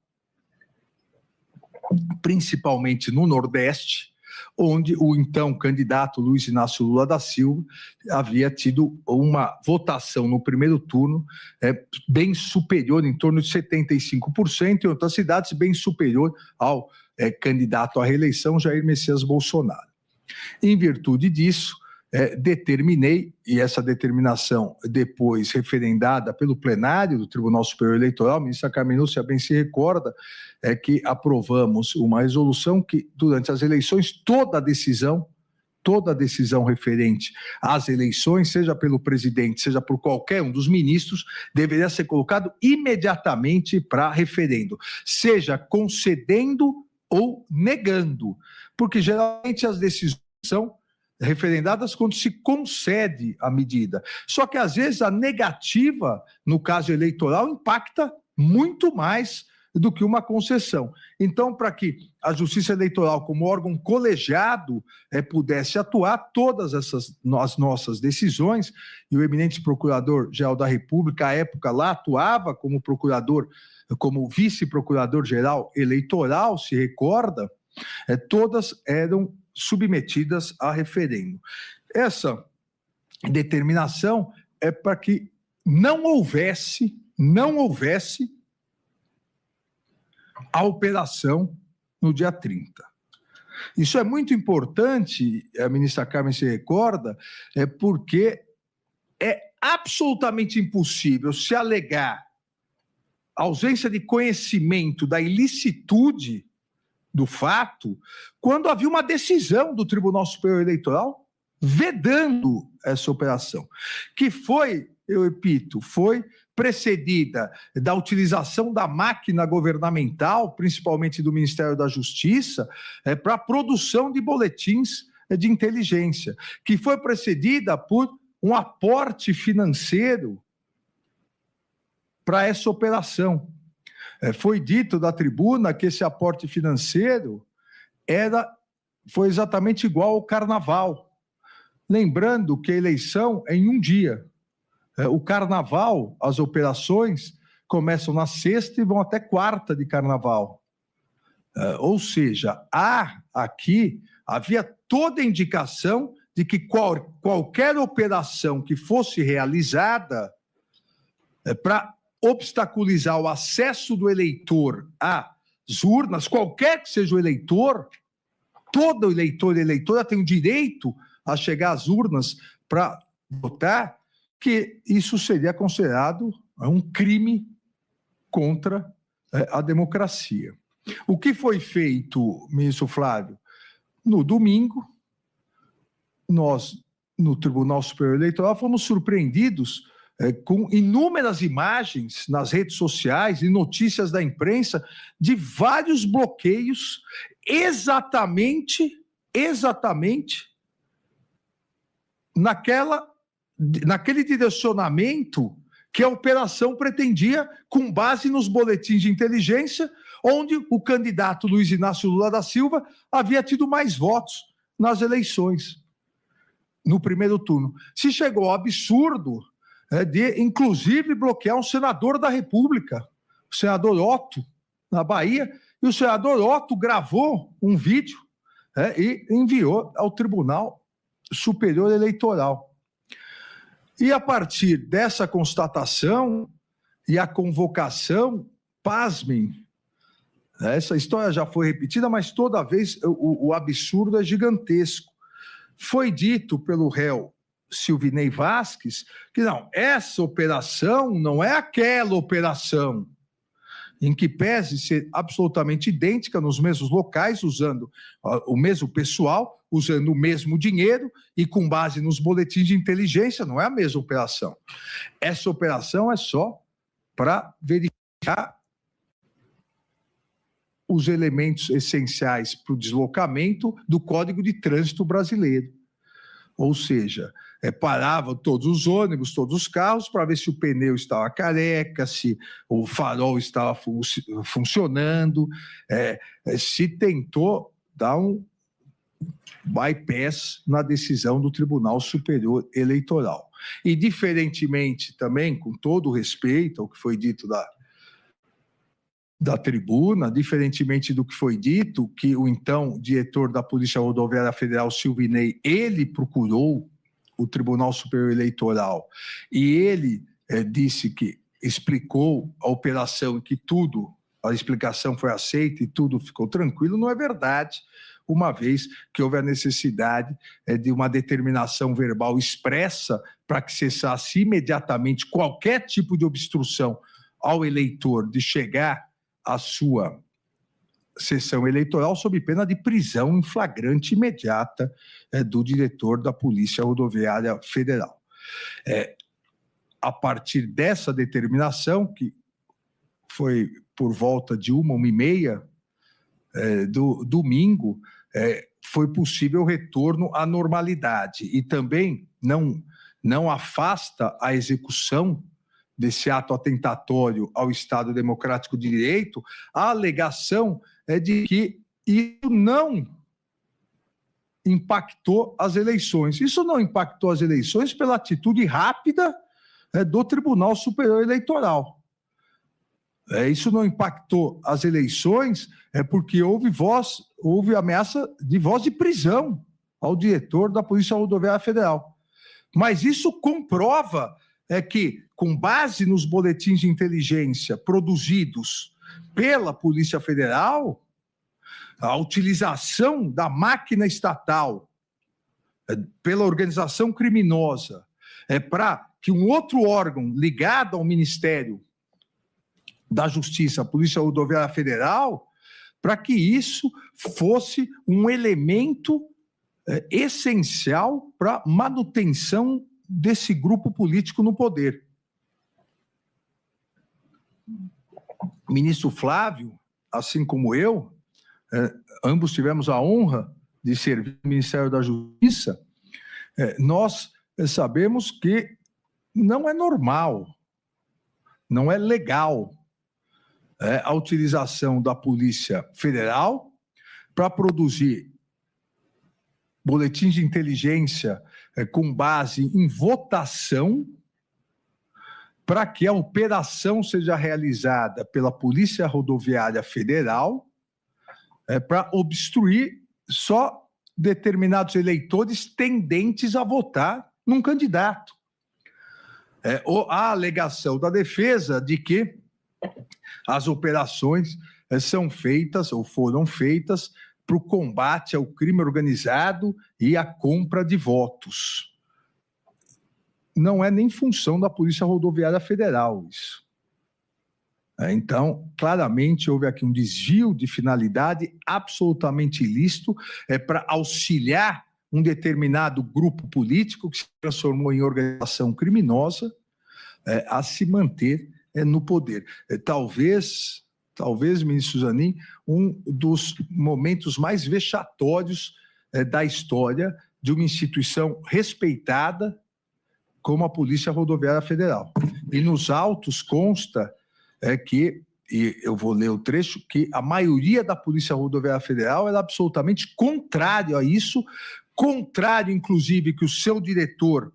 principalmente no Nordeste, onde o então candidato Luiz Inácio Lula da Silva havia tido uma votação no primeiro turno bem superior, em torno de 75%, em outras cidades bem superior ao candidato à reeleição Jair Messias Bolsonaro. Em virtude disso, determinei, e essa determinação depois referendada pelo plenário do Tribunal Superior Eleitoral, a ministra Carmen Lúcia bem se recorda, que aprovamos uma resolução que, durante as eleições, toda decisão referente às eleições, seja pelo presidente, seja por qualquer um dos ministros, deveria ser colocado imediatamente para referendo, seja concedendo ou negando, porque geralmente as decisões são referendadas quando se concede a medida. Só que, às vezes, a negativa, no caso eleitoral, impacta muito mais do que uma concessão. Então, para que a Justiça Eleitoral, como órgão colegiado, pudesse atuar, todas as nossas decisões, e o eminente Procurador-Geral da República, à época, lá atuava como procurador, como vice-procurador-geral eleitoral, se recorda, todas eram submetidas a referendo. Essa determinação é para que não houvesse a operação no dia 30. Isso é muito importante, a ministra Carmen se recorda, porque é absolutamente impossível se alegar ausência de conhecimento da ilicitude do fato, quando havia uma decisão do Tribunal Superior Eleitoral vedando essa operação, que foi, eu repito, foi precedida da utilização da máquina governamental, principalmente do Ministério da Justiça, para a produção de boletins de inteligência, que foi precedida por um aporte financeiro para essa operação. Foi dito da tribuna que esse aporte financeiro foi exatamente igual ao carnaval. Lembrando que a eleição é em um dia. O carnaval, as operações começam na sexta e vão até quarta de carnaval. Ou seja, havia toda a indicação de que qualquer operação que fosse realizada para obstaculizar o acesso do eleitor às urnas, qualquer que seja o eleitor, todo eleitor e eleitora tem o direito a chegar às urnas para votar, que isso seria considerado um crime contra a democracia. O que foi feito, ministro Flávio? No domingo, nós, no Tribunal Superior Eleitoral, fomos surpreendidos com inúmeras imagens nas redes sociais e notícias da imprensa de vários bloqueios exatamente naquele direcionamento que a operação pretendia, com base nos boletins de inteligência, onde o candidato Luiz Inácio Lula da Silva havia tido mais votos nas eleições, no primeiro turno. Se chegou ao absurdo de, inclusive, bloquear um senador da República, o senador Otto, na Bahia, e o senador Otto gravou um vídeo e enviou ao Tribunal Superior Eleitoral. E, a partir dessa constatação e a convocação, pasmem, essa história já foi repetida, mas toda vez o absurdo é gigantesco. Foi dito pelo réu Silvinei Vasquez que não, essa operação não é aquela operação, em que pese ser absolutamente idêntica nos mesmos locais, usando o mesmo pessoal, usando o mesmo dinheiro e com base nos boletins de inteligência, não é a mesma operação. Essa operação é só para verificar os elementos essenciais para o deslocamento do Código de Trânsito brasileiro. ou seja, paravam todos os ônibus, todos os carros, para ver se o pneu estava careca, se o farol estava funcionando, se tentou dar um bypass na decisão do Tribunal Superior Eleitoral. E, diferentemente também, com todo o respeito ao que foi dito da tribuna, diferentemente do que foi dito, que o então diretor da Polícia Rodoviária Federal, Silvinei, ele procurou o Tribunal Superior Eleitoral e ele disse que explicou a operação e que a explicação foi aceita e tudo ficou tranquilo, não é verdade, uma vez que houve a necessidade de uma determinação verbal expressa para que cessasse imediatamente qualquer tipo de obstrução ao eleitor de chegar à sua sessão eleitoral sob pena de prisão em flagrante imediata do diretor da Polícia Rodoviária Federal. A partir dessa determinação, que foi por volta de 1h30 do domingo, foi possível o retorno à normalidade e também não afasta a execução desse ato atentatório ao Estado Democrático de Direito, a alegação é de que isso não impactou as eleições. Isso não impactou as eleições pela atitude rápida do Tribunal Superior Eleitoral. Isso não impactou as eleições porque houve ameaça de voz de prisão ao diretor da Polícia Rodoviária Federal. Mas isso comprova que, com base nos boletins de inteligência produzidos pela Polícia Federal, a utilização da máquina estatal pela organização criminosa para que um outro órgão ligado ao Ministério da Justiça, a Polícia Rodoviária Federal, para que isso fosse um elemento essencial para a manutenção desse grupo político no poder. O ministro Flávio, assim como eu, ambos tivemos a honra de servir no Ministério da Justiça, nós sabemos que não é normal, não é legal a utilização da Polícia Federal para produzir boletins de inteligência com base em votação para que a operação seja realizada pela Polícia Rodoviária Federal para obstruir só determinados eleitores tendentes a votar num candidato. A alegação da defesa de que as operações são feitas ou foram feitas para o combate ao crime organizado e à compra de votos. Não é nem função da Polícia Rodoviária Federal isso. Então, claramente, houve aqui um desvio de finalidade absolutamente ilícito para auxiliar um determinado grupo político que se transformou em organização criminosa a se manter no poder. Talvez, ministro Zanin, um dos momentos mais vexatórios da história de uma instituição respeitada como a Polícia Rodoviária Federal. E nos autos consta que, e eu vou ler o trecho, que a maioria da Polícia Rodoviária Federal era absolutamente contrário a isso, contrário, inclusive, que o seu diretor,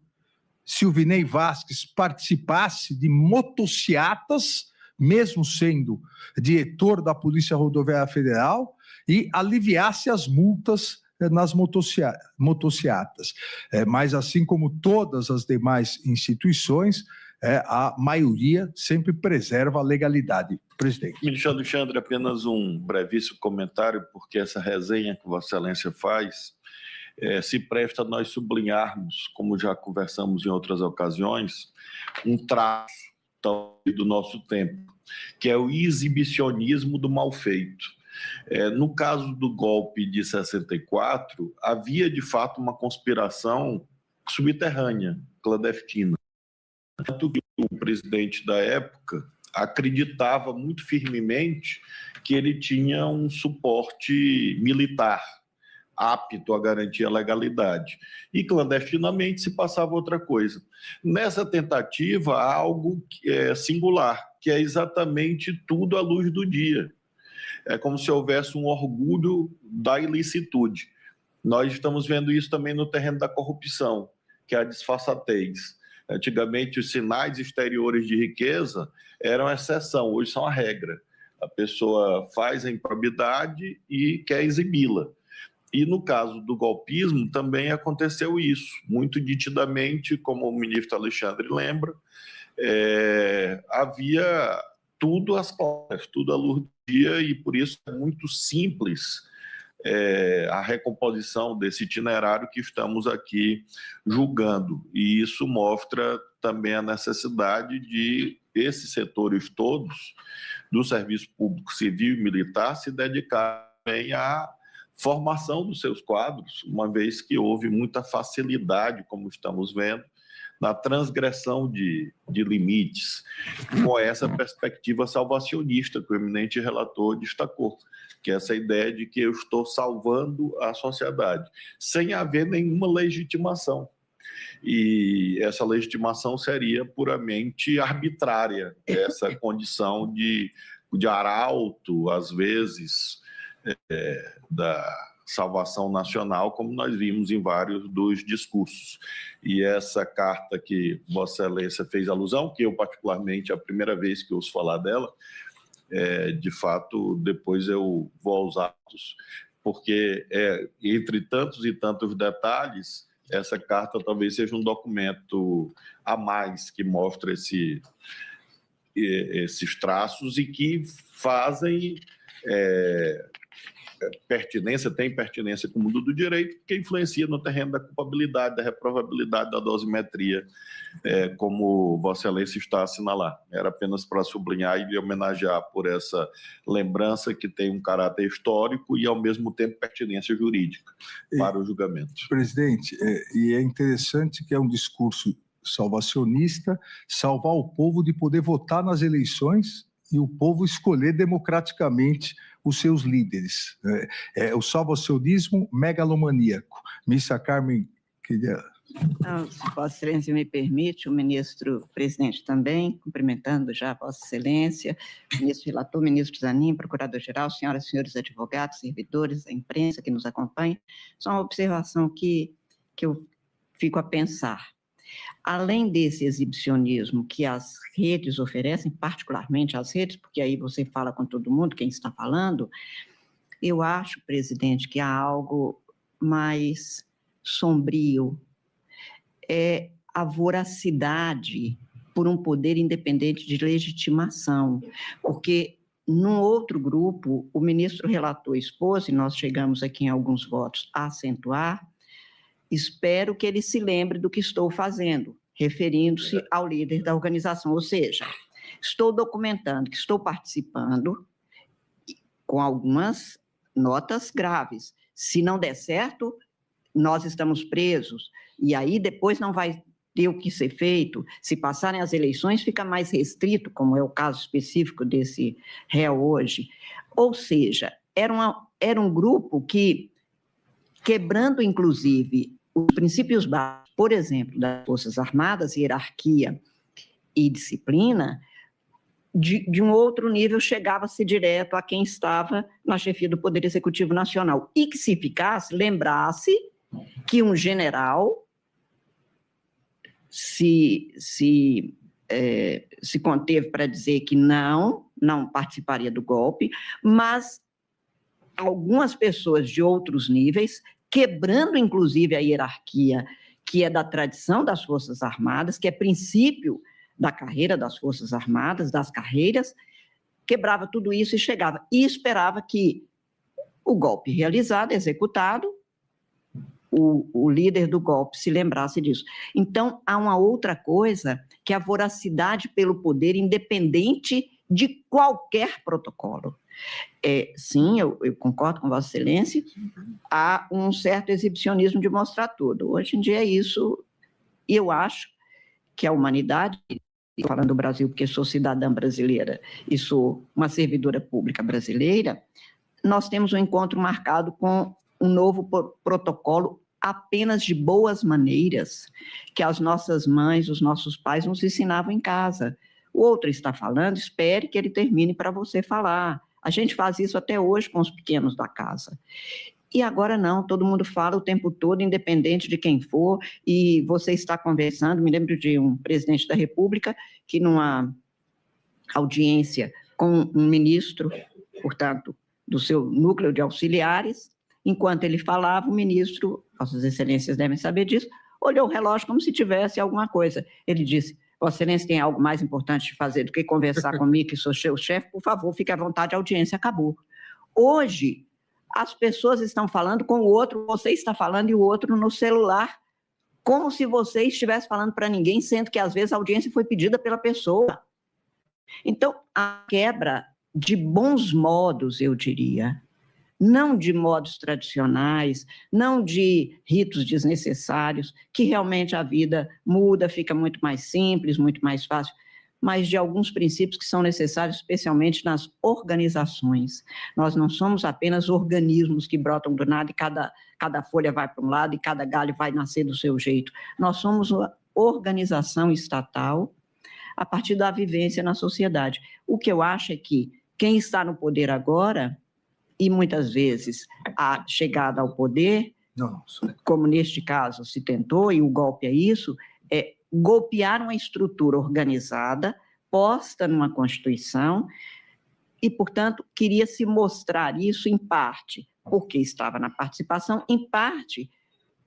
Silvinei Vasquez, participasse de motociatas, mesmo sendo diretor da Polícia Rodoviária Federal, e aliviasse as multas nas motociatas. Mas, assim como todas as demais instituições, a maioria sempre preserva a legalidade. Presidente.
Ministro Alexandre, apenas um brevíssimo comentário, porque essa resenha que Vossa Excelência faz se presta a nós sublinharmos, como já conversamos em outras ocasiões, um traço do nosso tempo, que é o exibicionismo do mal feito. No caso do golpe de 64, havia de fato uma conspiração subterrânea, clandestina. Tanto que o presidente da época acreditava muito firmemente que ele tinha um suporte militar, apto a garantir a legalidade. E clandestinamente se passava outra coisa. Nessa tentativa, há algo singular, que é exatamente tudo à luz do dia. É como se houvesse um orgulho da ilicitude. Nós estamos vendo isso também no terreno da corrupção, que é a disfarçatez. Antigamente, os sinais exteriores de riqueza eram exceção, hoje são a regra. A pessoa faz a improbidade e quer exibi-la. E no caso do golpismo também aconteceu isso, muito nitidamente, como o ministro Alexandre lembra, havia tudo às claras, tudo à luz do dia, e por isso é muito simples a recomposição desse itinerário que estamos aqui julgando. E isso mostra também a necessidade de esses setores todos, do serviço público civil e militar, se dedicar também à formação dos seus quadros, uma vez que houve muita facilidade, como estamos vendo, na transgressão de limites, com essa perspectiva salvacionista que o eminente relator destacou, que é essa ideia de que eu estou salvando a sociedade, sem haver nenhuma legitimação. E essa legitimação seria puramente arbitrária, essa condição de arauto, às vezes, da salvação nacional, como nós vimos em vários dos discursos. E essa carta que Vossa Excelência fez alusão, que eu particularmente, é a primeira vez que ouço falar dela, de fato, depois eu vou aos atos, porque entre tantos e tantos detalhes, essa carta talvez seja um documento a mais que mostra esses traços e que fazem tem pertinência com o mundo do direito, que influencia no terreno da culpabilidade, da reprovabilidade, da dosimetria, como Vossa Excelência está a assinalar. Era apenas para sublinhar e lhe homenagear por essa lembrança que tem um caráter histórico e, ao mesmo tempo, pertinência jurídica para o julgamento.
Presidente, e é interessante que é um discurso salvacionista, salvar o povo de poder votar nas eleições e o povo escolher democraticamente os seus líderes. O salvacionismo megalomaníaco. Ministra Carmen, queria...
Se Vossa Excelência me permite, o ministro-presidente também, cumprimentando já Vossa Excelência, ministro relator, ministro Zanin, procurador-geral, senhoras e senhores advogados, servidores, a imprensa que nos acompanha, só uma observação que eu fico a pensar. Além desse exibicionismo que as redes oferecem, particularmente as redes, porque aí você fala com todo mundo, quem está falando, eu acho, presidente, que há algo mais sombrio, é a voracidade por um poder independente de legitimação, porque num outro grupo, o ministro relator expôs, e nós chegamos aqui em alguns votos a acentuar, espero que ele se lembre do que estou fazendo, referindo-se ao líder da organização, ou seja, estou documentando que estou participando com algumas notas graves. Se não der certo, nós estamos presos, e aí depois não vai ter o que ser feito. Se passarem as eleições, fica mais restrito, como é o caso específico desse réu hoje. Ou seja, era um grupo que, quebrando, inclusive, os princípios básicos, por exemplo, das Forças Armadas, hierarquia e disciplina, de um outro nível chegava-se direto a quem estava na chefia do Poder Executivo Nacional. E que se ficasse, lembrasse que um general se conteve para dizer que não participaria do golpe, mas algumas pessoas de outros níveis, quebrando inclusive a hierarquia que é da tradição das Forças Armadas, que é princípio da carreira das Forças Armadas, das carreiras, quebrava tudo isso e chegava, e esperava que o golpe realizado, executado, o líder do golpe se lembrasse disso. Então, há uma outra coisa, que é a voracidade pelo poder, independente de qualquer protocolo. Sim, eu concordo com Vossa Excelência, há um certo exibicionismo de mostrar tudo. Hoje em dia é isso, e eu acho que a humanidade, falando do Brasil porque sou cidadã brasileira e sou uma servidora pública brasileira, nós temos um encontro marcado com um novo protocolo apenas de boas maneiras que as nossas mães, os nossos pais nos ensinavam em casa. O outro está falando, espere que ele termine para você falar. A gente faz isso até hoje com os pequenos da casa. E agora não, todo mundo fala o tempo todo, independente de quem for, e você está conversando. Me lembro de um presidente da República que, numa audiência com um ministro, portanto, do seu núcleo de auxiliares, enquanto ele falava, o ministro, Vossas Excelências devem saber disso, olhou o relógio como se tivesse alguma coisa. Ele disse: Vossa Excelência tem algo mais importante de fazer do que conversar comigo, que sou seu chefe, por favor, fique à vontade, a audiência acabou. Hoje, as pessoas estão falando com o outro, você está falando e o outro no celular, como se você estivesse falando para ninguém, sendo que às vezes a audiência foi pedida pela pessoa. Então, a quebra de bons modos, eu diria, não de modos tradicionais, não de ritos desnecessários, que realmente a vida muda, fica muito mais simples, muito mais fácil, mas de alguns princípios que são necessários, especialmente nas organizações. Nós não somos apenas organismos que brotam do nada e cada folha vai para um lado e cada galho vai nascer do seu jeito. Nós somos uma organização estatal a partir da vivência na sociedade. O que eu acho é que quem está no poder agora, e muitas vezes a chegada ao poder, como neste caso se tentou, e o golpe é isso, é golpear uma estrutura organizada, posta numa Constituição, e, portanto, queria se mostrar isso em parte porque estava na participação, em parte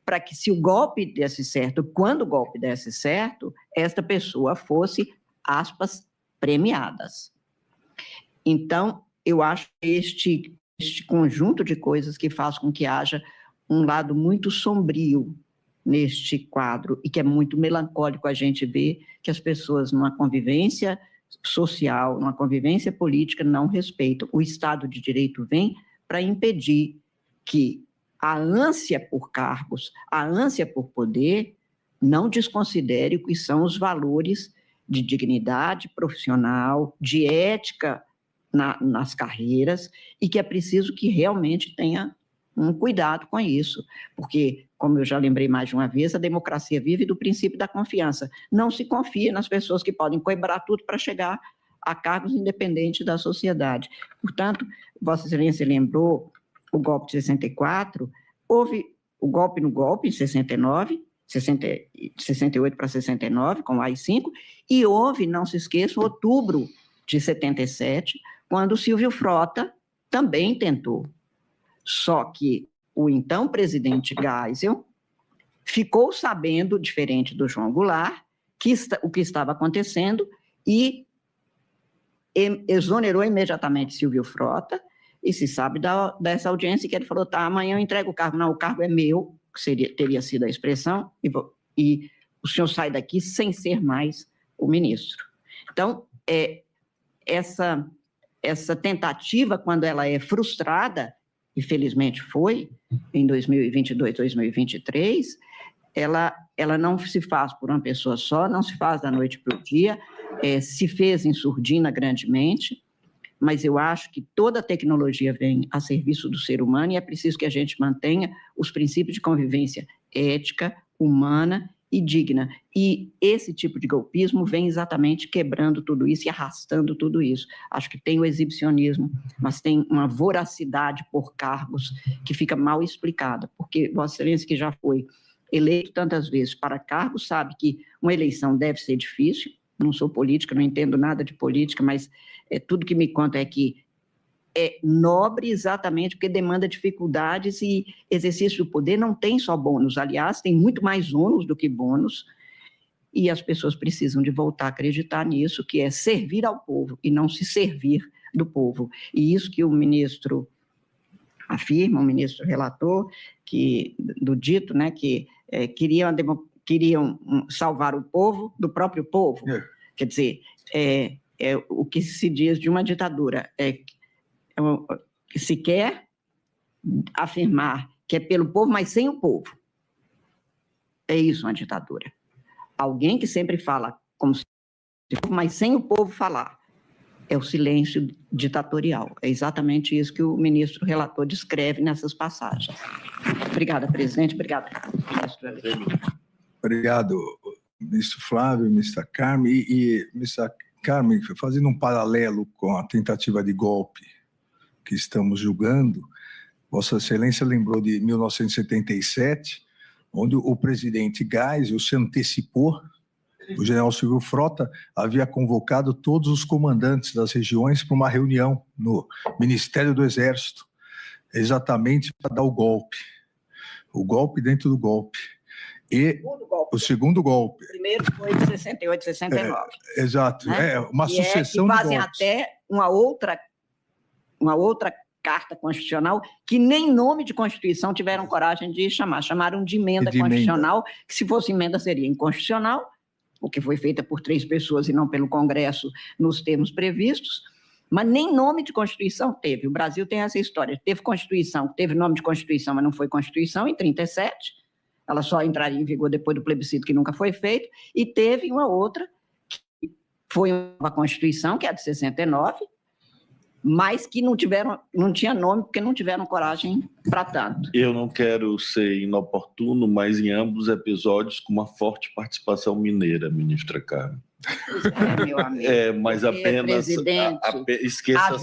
para que, se o golpe desse certo, quando o golpe desse certo, esta pessoa fosse, aspas, premiadas. Então, eu acho que este conjunto de coisas que faz com que haja um lado muito sombrio neste quadro, e que é muito melancólico a gente ver que as pessoas, numa convivência social, numa convivência política, não respeitam. O Estado de Direito vem para impedir que a ânsia por cargos, a ânsia por poder, não desconsidere o que são os valores de dignidade profissional, de ética nas carreiras, e que é preciso que realmente tenha um cuidado com isso, porque, como eu já lembrei mais de uma vez, a democracia vive do princípio da confiança. Não se confia nas pessoas que podem quebrar tudo para chegar a cargos independentes da sociedade. Portanto, Vossa Excelência lembrou o golpe de 64, houve o golpe no golpe em 69, 68 para 69, com o AI-5, e houve, não se esqueça, outubro de 77, quando o Silvio Frota também tentou. Só que o então presidente Geisel ficou sabendo, diferente do João Goulart, o que estava acontecendo e exonerou imediatamente Silvio Frota, e se sabe dessa audiência que ele falou: tá, amanhã eu entrego o cargo. Não, o cargo é meu, que teria sido a expressão, e o senhor sai daqui sem ser mais o ministro. Então, essa tentativa, quando ela é frustrada, e felizmente foi, em 2022, 2023, ela não se faz por uma pessoa só, não se faz da noite para o dia, se fez em surdina grandemente, mas eu acho que toda a tecnologia vem a serviço do ser humano e é preciso que a gente mantenha os princípios de convivência ética, humana e digna. E esse tipo de golpismo vem exatamente quebrando tudo isso e arrastando tudo isso. Acho que tem o exibicionismo, mas tem uma voracidade por cargos que fica mal explicada, porque Vossa Excelência, que já foi eleito tantas vezes para cargos, sabe que uma eleição deve ser difícil. Não sou política, não entendo nada de política, mas tudo que me conta é que é nobre exatamente porque demanda dificuldades, e exercício do poder não tem só bônus, aliás, tem muito mais ônus do que bônus, e as pessoas precisam de voltar a acreditar nisso, que é servir ao povo e não se servir do povo. E isso que o ministro afirma, o ministro relator, do dito, né, que queriam salvar o povo do próprio povo. Quer dizer, o que se diz de uma ditadura se quer afirmar que é pelo povo, mas sem o povo. É isso uma ditadura. Alguém que sempre fala como se fosse, mas sem o povo falar. é o silêncio ditatorial. É exatamente isso que o ministro relator descreve nessas passagens. Obrigada, presidente. Obrigada, ministro Alexandre.
Obrigado, ministro Flávio, ministra Carmen. E ministra Carmen, fazendo um paralelo com a tentativa de golpe que estamos julgando, Vossa Excelência lembrou de 1977, onde o presidente Geisel se antecipou. O general Silvio Frota havia convocado todos os comandantes das regiões para uma reunião no Ministério do Exército, exatamente para dar o golpe dentro do golpe. E o segundo golpe.
O primeiro foi de 68, 69.
Exato,
né?
Uma sucessão de golpes.
E fazem até uma outra carta constitucional que nem nome de Constituição tiveram coragem de chamar. Chamaram de emenda constitucional, que se fosse emenda seria inconstitucional, o que foi feita por 3 pessoas e não pelo Congresso nos termos previstos, mas nem nome de Constituição teve. O Brasil tem essa história. Teve Constituição, teve nome de Constituição, mas não foi Constituição, em 37. Ela só entraria em vigor depois do plebiscito, que nunca foi feito. E teve uma outra, que foi uma Constituição, que é a de 69, mas que não tinha nome, porque não tiveram coragem para tanto.
Eu não quero ser inoportuno, mas em ambos os episódios com uma forte participação mineira, ministra Carmen.
Meu amigo.
Mas apenas esqueça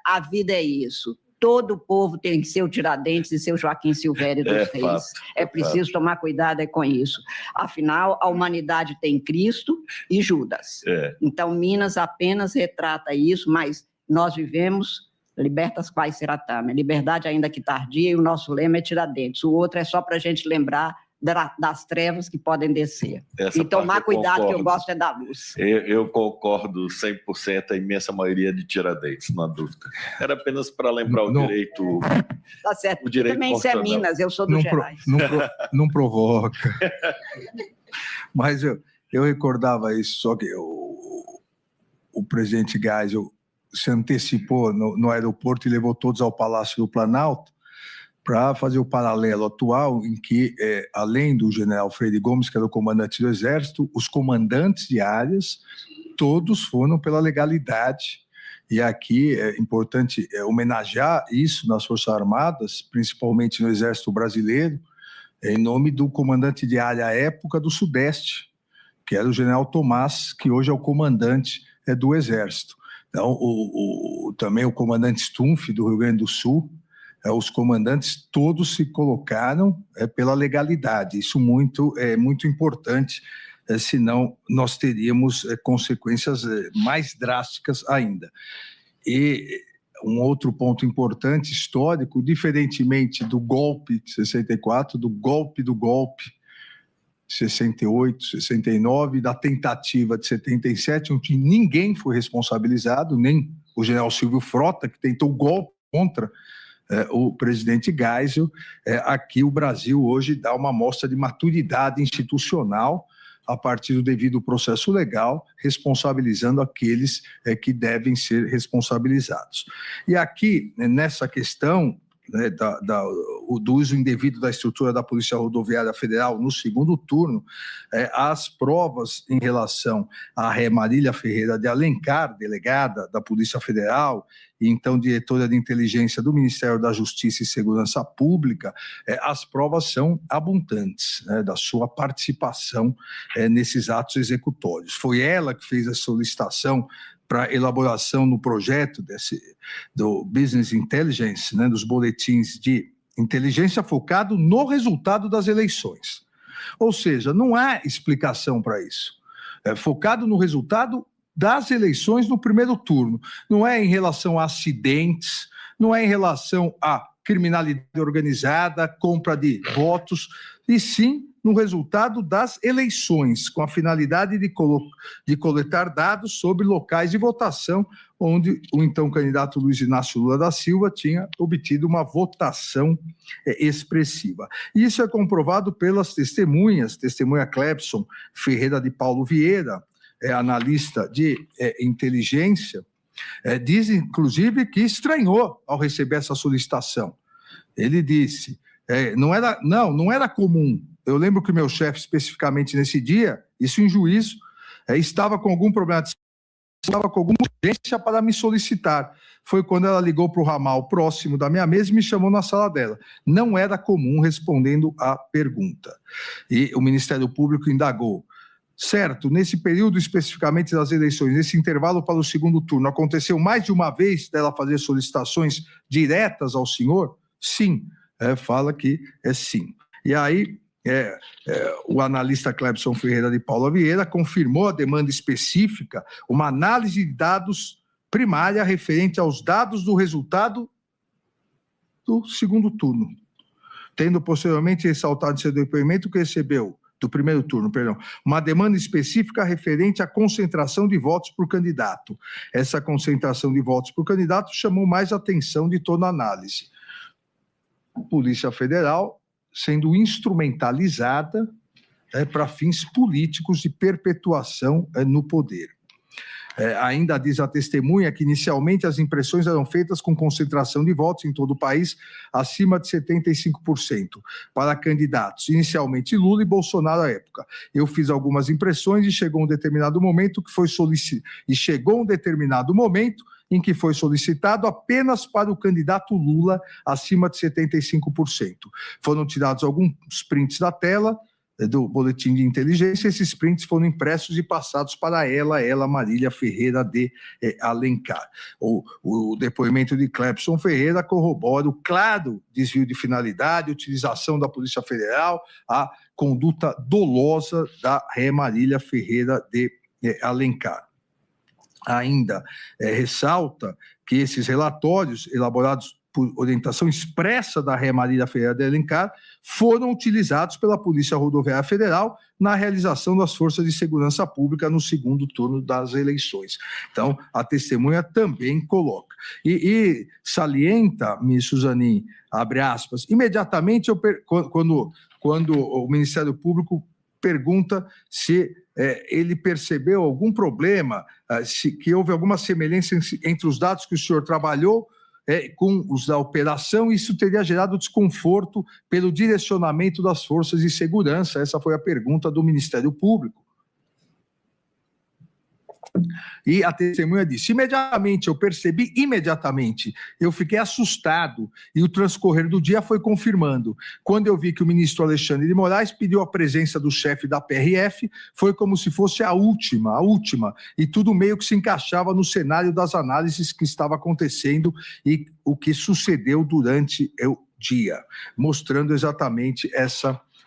a vida é isso. Todo povo tem que ser o Tiradentes e seu Joaquim Silvério dos Reis. É preciso tomar cuidado com isso. Afinal, a humanidade tem Cristo e Judas. Então, Minas apenas retrata isso, mas nós vivemos libertas quae seratame, liberdade ainda que tardia, e o nosso lema é Tiradentes. O outro é só para a gente lembrar das trevas que podem descer. E tomar cuidado, que eu gosto é da luz.
Eu concordo 100%, a imensa maioria de Tiradentes, não há dúvida. Era apenas para lembrar o direito.
Tá certo.
O direito
também isso é Minas, eu sou do Gerais.
Não provoca. Mas eu recordava isso, só que o presidente Geisel se antecipou no aeroporto e levou todos ao Palácio do Planalto para fazer o paralelo atual em que, além do general Freire Gomes, que era o comandante do Exército, os comandantes de áreas, todos foram pela legalidade. E aqui é importante homenagear isso nas Forças Armadas, principalmente no Exército Brasileiro, em nome do comandante de área à época do Sudeste, que era o general Tomás, que hoje é o comandante do Exército. Então, também o comandante Stumpf, do Rio Grande do Sul, os comandantes todos se colocaram pela legalidade. Isso é muito importante, senão nós teríamos consequências mais drásticas ainda. E um outro ponto importante, histórico, diferentemente do golpe de 64, do golpe de 68, 69, da tentativa de 77, onde ninguém foi responsabilizado, nem o general Silvio Frota, que tentou o golpe contra o presidente Geisel. Aqui o Brasil hoje dá uma mostra de maturidade institucional a partir do devido processo legal, responsabilizando aqueles que devem ser responsabilizados. E aqui, nessa questão do uso indevido da estrutura da Polícia Rodoviária Federal no segundo turno, as provas em relação à Ré Marília Ferreira de Alencar, delegada da Polícia Federal, e então diretora de inteligência do Ministério da Justiça e Segurança Pública, as provas são abundantes, da sua participação nesses atos executórios. Foi ela que fez a solicitação para elaboração no projeto do Business Intelligence, dos boletins de inteligência focado no resultado das eleições. Ou seja, não há explicação para isso. É focado no resultado das eleições no primeiro turno. Não é em relação a acidentes, não é em relação a criminalidade organizada, compra de votos, e sim no resultado das eleições, com a finalidade de coletar dados sobre locais de votação, onde o então candidato Luiz Inácio Lula da Silva tinha obtido uma votação expressiva. Isso é comprovado pelas testemunha Clebson Ferreira de Paulo Vieira, analista de inteligência, diz, inclusive, que estranhou ao receber essa solicitação. Ele disse, não era comum. Eu lembro que o meu chefe, especificamente nesse dia, isso em juízo, estava com algum problema de estava com alguma urgência para me solicitar. Foi quando ela ligou para o ramal próximo da minha mesa e me chamou na sala dela. Não era comum, respondendo à pergunta. E o Ministério Público indagou. Certo, nesse período especificamente das eleições, nesse intervalo para o segundo turno, aconteceu mais de uma vez dela fazer solicitações diretas ao senhor? Sim, fala que é sim. E aí, o analista Clebson Ferreira de Paula Vieira confirmou a demanda específica, uma análise de dados primária referente aos dados do resultado do segundo turno, tendo posteriormente ressaltado em seu depoimento que recebeu do primeiro turno, perdão, uma demanda específica referente à concentração de votos por candidato. Essa concentração de votos por candidato chamou mais atenção de toda a análise. A Polícia Federal sendo instrumentalizada para fins políticos de perpetuação no poder. Ainda diz a testemunha que inicialmente as impressões eram feitas com concentração de votos em todo o país acima de 75% para candidatos, inicialmente Lula e Bolsonaro à época. Eu fiz algumas impressões e chegou um determinado momento em que foi solicitado apenas para o candidato Lula acima de 75%. Foram tirados alguns prints da tela do boletim de inteligência, esses prints foram impressos e passados para ela Marília Ferreira de Alencar. O depoimento de Clebson Ferreira corrobora o claro desvio de finalidade, utilização da Polícia Federal, a conduta dolosa da ré Marília Ferreira de Alencar. Ainda ressalta que esses relatórios elaborados por orientação expressa da ré Marília Ferreira de Alencar, foram utilizados pela Polícia Rodoviária Federal na realização das forças de segurança pública no segundo turno das eleições. Então, a testemunha também coloca. E salienta, ministro Zanin, abre aspas, imediatamente, quando o Ministério Público pergunta se ele percebeu algum problema, que houve alguma semelhança entre os dados que o senhor trabalhou com os da operação, isso teria gerado desconforto pelo direcionamento das forças de segurança. Essa foi a pergunta do Ministério Público. E a testemunha disse, eu percebi imediatamente, eu fiquei assustado e o transcorrer do dia foi confirmando. Quando eu vi que o ministro Alexandre de Moraes pediu a presença do chefe da PRF, foi como se fosse a última, e tudo meio que se encaixava no cenário das análises que estava acontecendo e o que sucedeu durante o dia, mostrando exatamente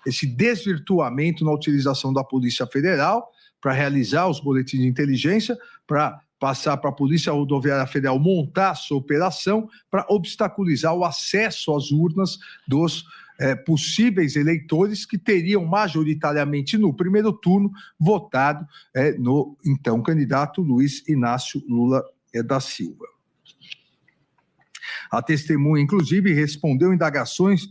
esse desvirtuamento na utilização da Polícia Federal para realizar os boletins de inteligência, para passar para a Polícia Rodoviária Federal montar a sua operação, para obstaculizar o acesso às urnas dos possíveis eleitores que teriam majoritariamente no primeiro turno votado no então candidato Luiz Inácio Lula da Silva. A testemunha, inclusive, respondeu indagações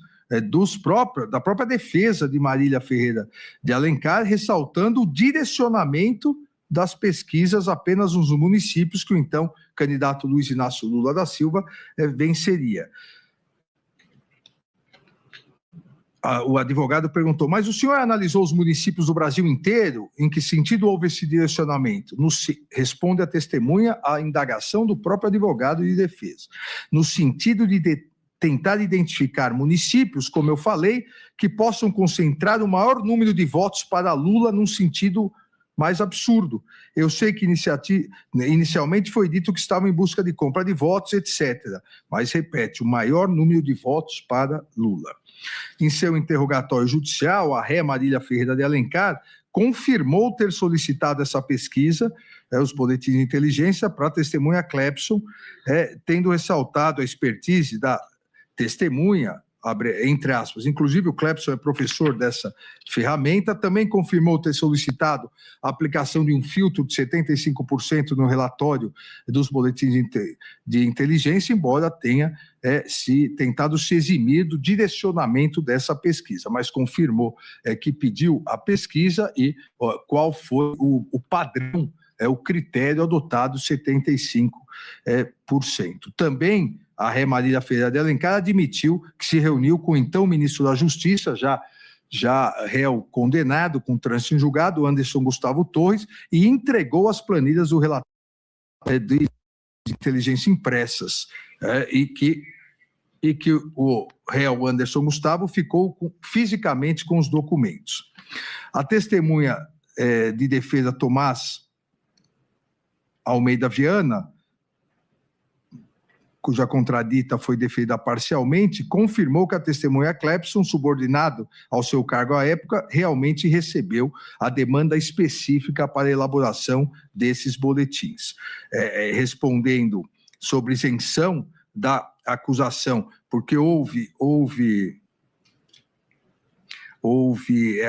da própria defesa de Marília Ferreira de Alencar, ressaltando o direcionamento das pesquisas apenas nos municípios que o então candidato Luiz Inácio Lula da Silva venceria. O advogado perguntou, mas o senhor analisou os municípios do Brasil inteiro? Em que sentido houve esse direcionamento? Responde a testemunha à indagação do próprio advogado de defesa. No sentido de tentar identificar municípios, como eu falei, que possam concentrar o maior número de votos para Lula num sentido mais absurdo. Eu sei que inicialmente foi dito que estavam em busca de compra de votos, etc. Mas, repete, o maior número de votos para Lula. Em seu interrogatório judicial, a ré Marília Ferreira de Alencar confirmou ter solicitado essa pesquisa, os boletins de inteligência, para a testemunha Clebson, tendo ressaltado a expertise da testemunha, entre aspas, inclusive o Clebson é professor dessa ferramenta, também confirmou ter solicitado a aplicação de um filtro de 75% no relatório dos boletins de inteligência, embora tenha tentado se eximir do direcionamento dessa pesquisa, mas confirmou que pediu a pesquisa e qual foi o padrão, o critério adotado, 75%. Também a ré Marília Ferreira de Alencar admitiu que se reuniu com o então ministro da Justiça, já réu condenado com trânsito em julgado, Anderson Gustavo Torres, e entregou as planilhas do relatório de inteligência impressas, e que o réu Anderson Gustavo ficou fisicamente com os documentos. A testemunha de defesa Tomás Almeida Viana, cuja contradita foi defendida parcialmente, confirmou que a testemunha Clepson, subordinado ao seu cargo à época, realmente recebeu a demanda específica para a elaboração desses boletins. Respondendo sobre isenção da acusação, porque houve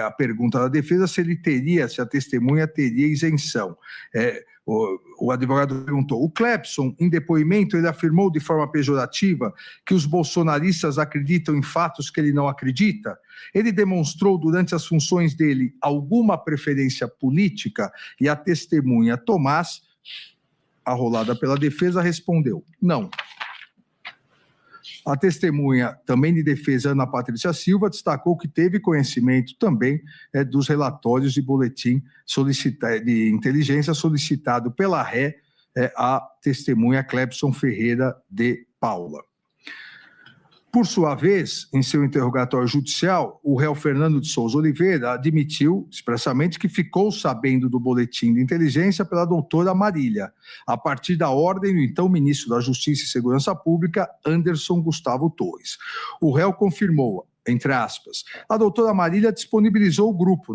a pergunta da defesa se a testemunha teria isenção. O advogado perguntou, o Clepson, em depoimento, ele afirmou de forma pejorativa que os bolsonaristas acreditam em fatos que ele não acredita? Ele demonstrou durante as funções dele alguma preferência política? E a testemunha Tomás, arrolada pela defesa, respondeu, não. A testemunha, também de defesa, Ana Patrícia Silva, destacou que teve conhecimento também dos relatórios de boletim de inteligência solicitado pela ré à testemunha Clepson Ferreira de Paula. Por sua vez, em seu interrogatório judicial, o réu Fernando de Souza Oliveira admitiu expressamente que ficou sabendo do boletim de inteligência pela doutora Marília, a partir da ordem do então ministro da Justiça e Segurança Pública, Anderson Gustavo Torres. O réu confirmou, entre aspas, a doutora Marília disponibilizou o grupo,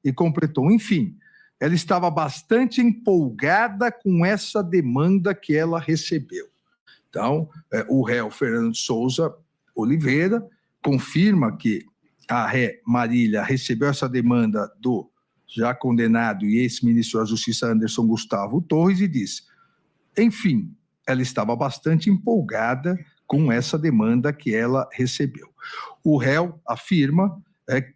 e completou, enfim, ela estava bastante empolgada com essa demanda que ela recebeu. Então, o réu Fernando de Souza Oliveira confirma que a ré Marília recebeu essa demanda do já condenado e ex-ministro da Justiça Anderson Gustavo Torres e diz, enfim, ela estava bastante empolgada com essa demanda que ela recebeu. O réu afirma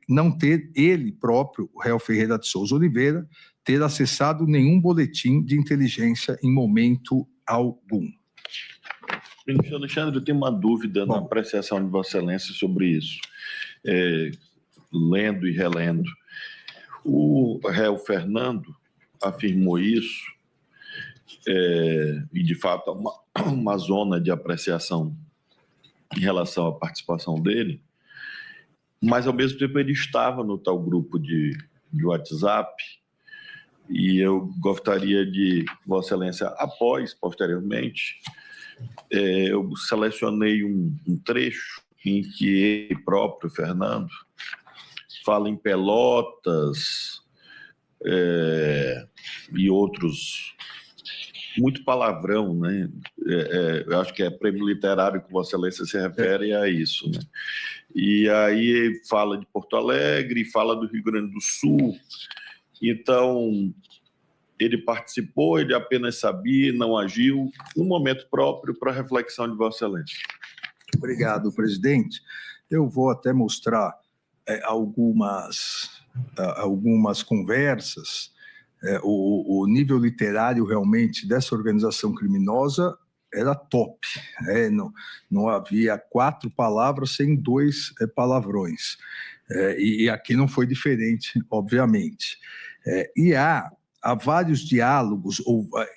não ter ele próprio, o réu Ferreira de Souza Oliveira, ter acessado nenhum boletim de inteligência em momento algum.
Ministro Alexandre, eu tenho uma dúvida na apreciação de Vossa Excelência sobre isso. Lendo e relendo. O réu Fernando afirmou isso, e de fato há uma zona de apreciação em relação à participação dele, mas ao mesmo tempo ele estava no tal grupo de WhatsApp, e eu gostaria de Vossa Excelência, posteriormente, eu selecionei um trecho em que ele próprio, Fernando, fala em Pelotas e outros, muito palavrão, eu acho que é prêmio literário que Vossa Excelência se refere a isso, E aí fala de Porto Alegre, fala do Rio Grande do Sul, então ele participou, ele apenas sabia, não agiu, um momento próprio para a reflexão de Vossa Excelência.
Obrigado, presidente. Eu vou até mostrar algumas conversas. O nível literário realmente dessa organização criminosa era top. Não havia 4 palavras sem 2 palavrões. E aqui não foi diferente, obviamente. E há vários diálogos,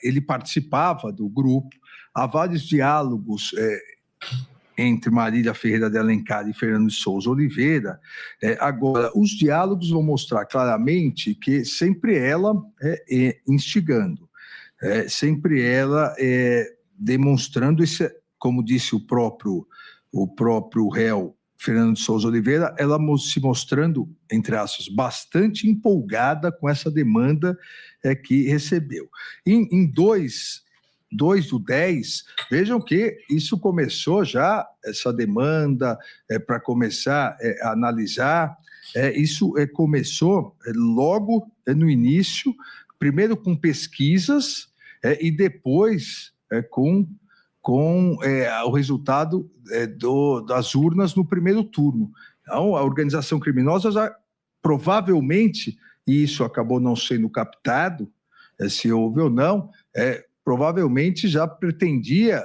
ele participava do grupo, há vários diálogos entre Marília Ferreira de Alencar e Fernando de Souza Oliveira. Agora, os diálogos vão mostrar claramente que sempre ela instigando, sempre ela demonstrando, como disse o próprio réu Fernando de Souza Oliveira, ela se mostrando, entre aspas, bastante empolgada com essa demanda que recebeu. Em 2/10, vejam que isso começou já, essa demanda, para começar a analisar, isso começou logo no início, primeiro com pesquisas e depois com o resultado das urnas no primeiro turno. Então, a organização criminosa já, provavelmente, e isso acabou não sendo captado, se houve ou não, provavelmente já pretendia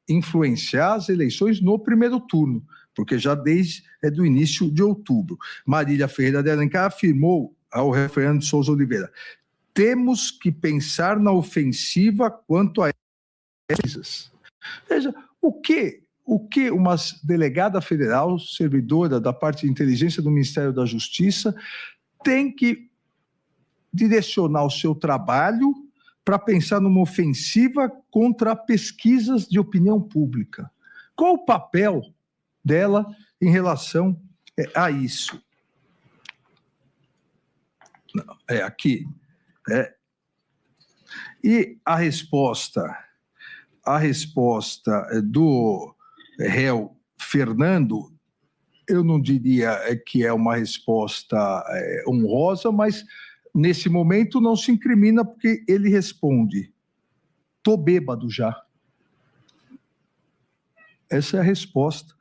influenciar as eleições no primeiro turno, porque já desde o início de outubro. Marília Ferreira de Alencar afirmou ao réu Fernando de Souza Oliveira, temos que pensar na ofensiva quanto a Veja, o que uma delegada federal, servidora da parte de inteligência do Ministério da Justiça, tem que direcionar o seu trabalho para pensar numa ofensiva contra pesquisas de opinião pública? Qual o papel dela em relação a isso? Aqui. E a resposta do réu Fernando, eu não diria que é uma resposta honrosa, mas nesse momento não se incrimina porque ele responde: tô bêbado já. Essa é a resposta.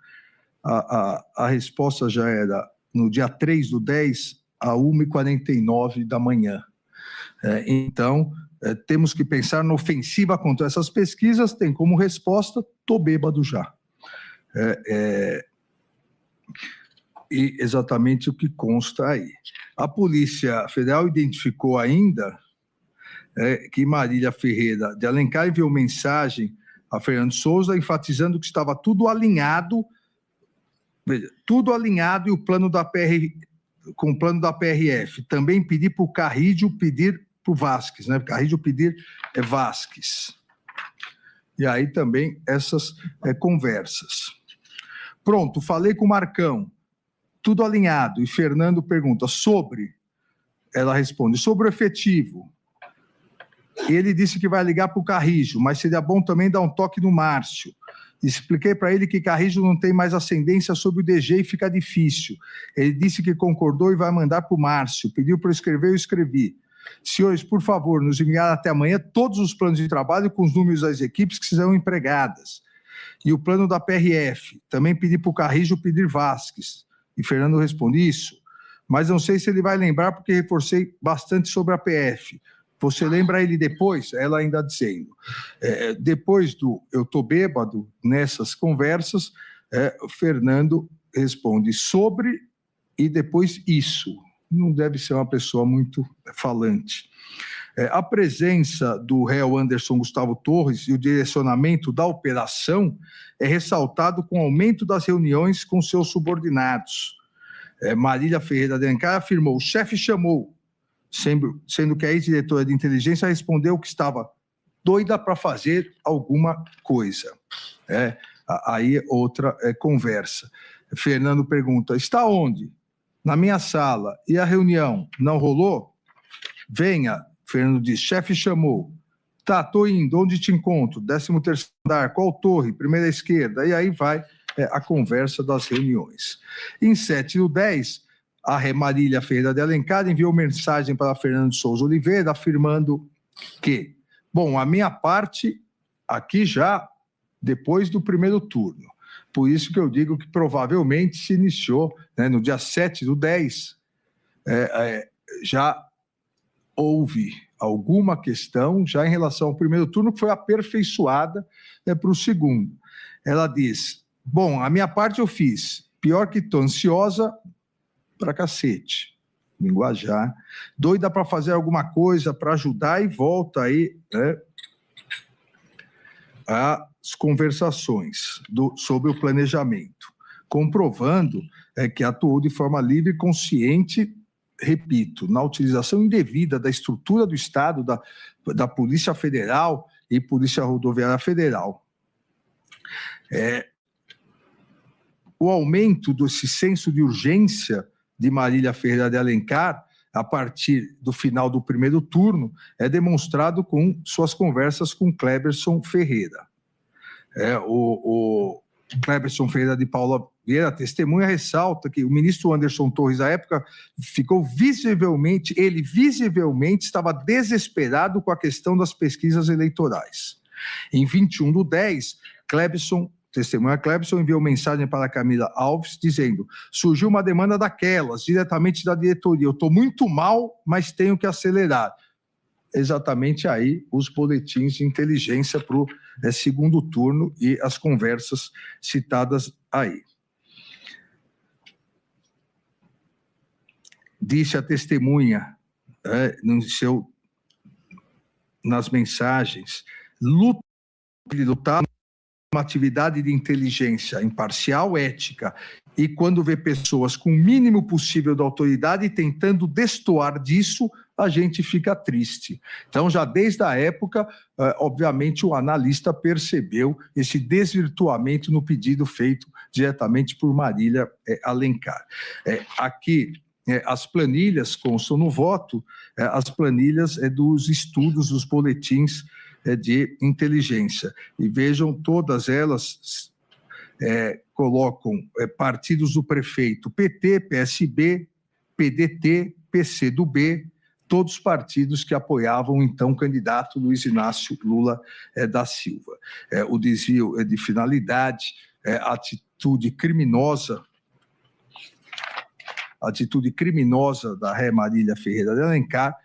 A resposta já era no dia 3/10, às 1h49 da manhã. Então, temos que pensar na ofensiva contra essas pesquisas, tem como resposta: tô bêbado já. E exatamente o que consta aí. A Polícia Federal identificou ainda que Marília Ferreira de Alencar enviou mensagem a Fernando Souza enfatizando que estava tudo alinhado, veja, tudo alinhado, e o plano da com o plano da PRF. Também pedir para o Carrídio pedir para o Vasques, né? Carrídio pedir Vasques. E aí também essas conversas. Pronto, falei com o Marcão, tudo alinhado. E Fernando pergunta sobre, ela responde, sobre o efetivo. Ele disse que vai ligar para o Carrígio, mas seria bom também dar um toque no Márcio. Expliquei para ele que Carrígio não tem mais ascendência sobre o DG e fica difícil. Ele disse que concordou e vai mandar para o Márcio. Pediu para eu escrever, eu escrevi. Senhores, por favor, nos enviar até amanhã todos os planos de trabalho com os números das equipes que serão empregadas. E o plano da PRF. Também pedi para o Carrígio pedir Vasques. E Fernando responde isso. Mas não sei se ele vai lembrar, porque reforcei bastante sobre a PF. Você lembra ele depois? Ela ainda dizendo. Depois do eu tô bêbado, nessas conversas, o Fernando responde sobre e depois isso. Não deve ser uma pessoa muito falante. A presença do réu Anderson Gustavo Torres e o direcionamento da operação é ressaltado com o aumento das reuniões com seus subordinados. Marília Ferreira de Alencar afirmou: o chefe chamou, sendo que a ex-diretora de inteligência respondeu que estava doida para fazer alguma coisa. Aí outra conversa. Fernando pergunta: está onde? Na minha sala. E a reunião não rolou? Venha. Fernando diz: chefe chamou. Tá, tô indo. Onde te encontro? 13º andar. Qual torre? Primeira esquerda. E aí vai a conversa das reuniões. Em 7/10, a Marília Ferreira de Alencar enviou mensagem para Fernando Souza Oliveira afirmando que, bom, a minha parte aqui já depois do primeiro turno. Por isso que eu digo que provavelmente se iniciou, né, no dia 7/10, já houve alguma questão já em relação ao primeiro turno que foi aperfeiçoada para o segundo. Ela diz: bom, a minha parte eu fiz, pior que tô ansiosa pra cacete, linguajar, doida para fazer alguma coisa para ajudar, e volta aí, né, as conversações sobre o planejamento, comprovando que atuou de forma livre e consciente, repito, na utilização indevida da estrutura do Estado, da Polícia Federal e Polícia Rodoviária Federal. O aumento desse senso de urgência de Marília Ferreira de Alencar, a partir do final do primeiro turno, é demonstrado com suas conversas com Cleberson Ferreira. O Cleberson Ferreira de Paula Vieira, testemunha, ressalta que o ministro Anderson Torres, à época, ficou visivelmente estava desesperado com a questão das pesquisas eleitorais. Em 21/10, testemunha Cleberson enviou mensagem para Camila Alves dizendo: surgiu uma demanda daquelas, diretamente da diretoria. Eu estou muito mal, mas tenho que acelerar. Exatamente aí os boletins de inteligência para o segundo turno e as conversas citadas aí. Disse a testemunha, nas mensagens, luta ele lutar uma atividade de inteligência imparcial, ética, e quando vê pessoas com o mínimo possível de autoridade tentando destoar disso, a gente fica triste. Então, já desde a época, obviamente, o analista percebeu esse desvirtuamento no pedido feito diretamente por Marília Alencar. Aqui, as planilhas constam no voto, as planilhas dos estudos, dos boletins de inteligência. E vejam, todas elas colocam partidos do prefeito, PT, PSB, PDT, PCdoB, todos partidos que apoiavam, então, o candidato Luiz Inácio Lula da Silva. O desvio de finalidade, atitude criminosa da ré Marília Ferreira de Alencar,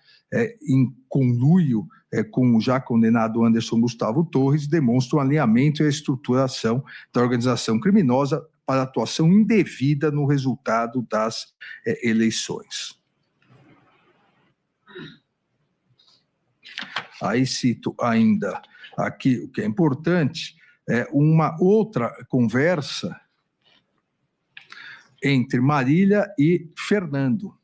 em conluio com o já condenado Anderson Gustavo Torres, demonstra um alinhamento e a estruturação da organização criminosa para atuação indevida no resultado das eleições. Aí cito ainda aqui o que é importante, uma outra conversa entre Marília e Fernando.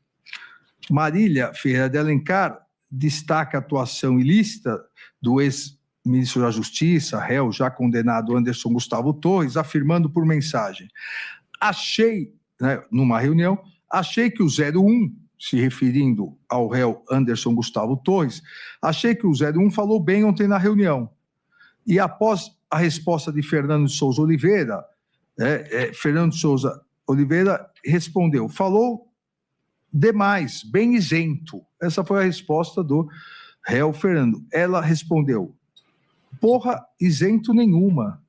Marília Ferreira de Alencar destaca a atuação ilícita do ex-ministro da Justiça, réu já condenado Anderson Gustavo Torres, afirmando por mensagem: numa reunião, achei que o 01, se referindo ao réu Anderson Gustavo Torres, achei que o 01 falou bem ontem na reunião. E após a resposta de Fernando de Souza Oliveira, Fernando de Souza Oliveira respondeu: falou demais, bem isento. Essa foi a resposta do réu Fernando. Ela respondeu: porra, isento nenhuma.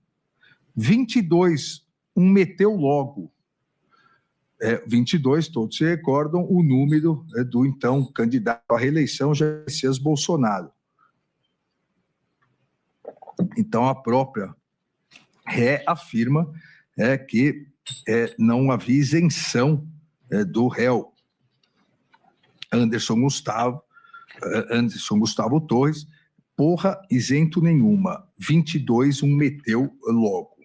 22, meteu logo. 22, todos se recordam, o número do então candidato à reeleição, Jair Messias Bolsonaro. Então, a própria ré afirma que não havia isenção do réu Anderson Gustavo Torres, porra, isento nenhuma. 22, meteu logo.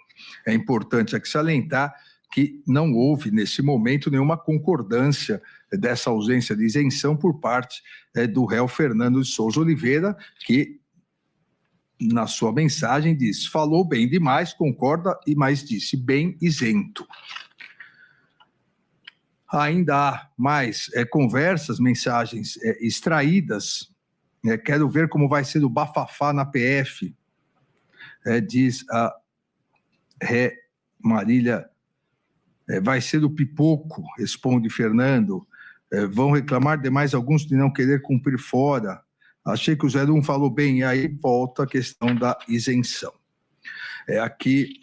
É importante aqui salientar que não houve, nesse momento, nenhuma concordância dessa ausência de isenção por parte do réu Fernando de Souza Oliveira, que, na sua mensagem, diz: falou bem demais, concorda, mas disse bem isento. Ainda há mais conversas, mensagens extraídas. Quero ver como vai ser o bafafá na PF, diz a ré Marília. Vai ser o pipoco, responde Fernando. Vão reclamar demais alguns de não querer cumprir fora. Achei que o 01 falou bem, e aí volta a questão da isenção. Aqui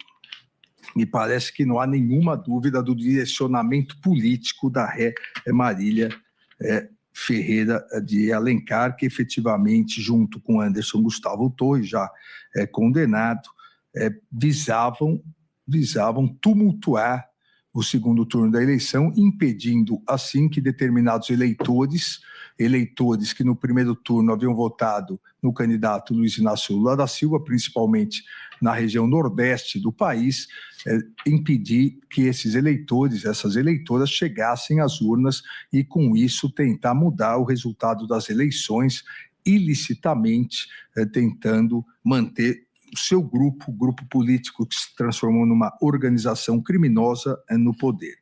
me parece que não há nenhuma dúvida do direcionamento político da ré Marília Ferreira de Alencar, que efetivamente, junto com Anderson Gustavo Torres, já condenado, visavam tumultuar o segundo turno da eleição, impedindo assim que determinados eleitores que no primeiro turno haviam votado no candidato Luiz Inácio Lula da Silva, principalmente na região nordeste do país, impedir que esses eleitores, essas eleitoras chegassem às urnas e, com isso, tentar mudar o resultado das eleições ilicitamente, tentando manter o seu grupo, o grupo político que se transformou numa organização criminosa no poder.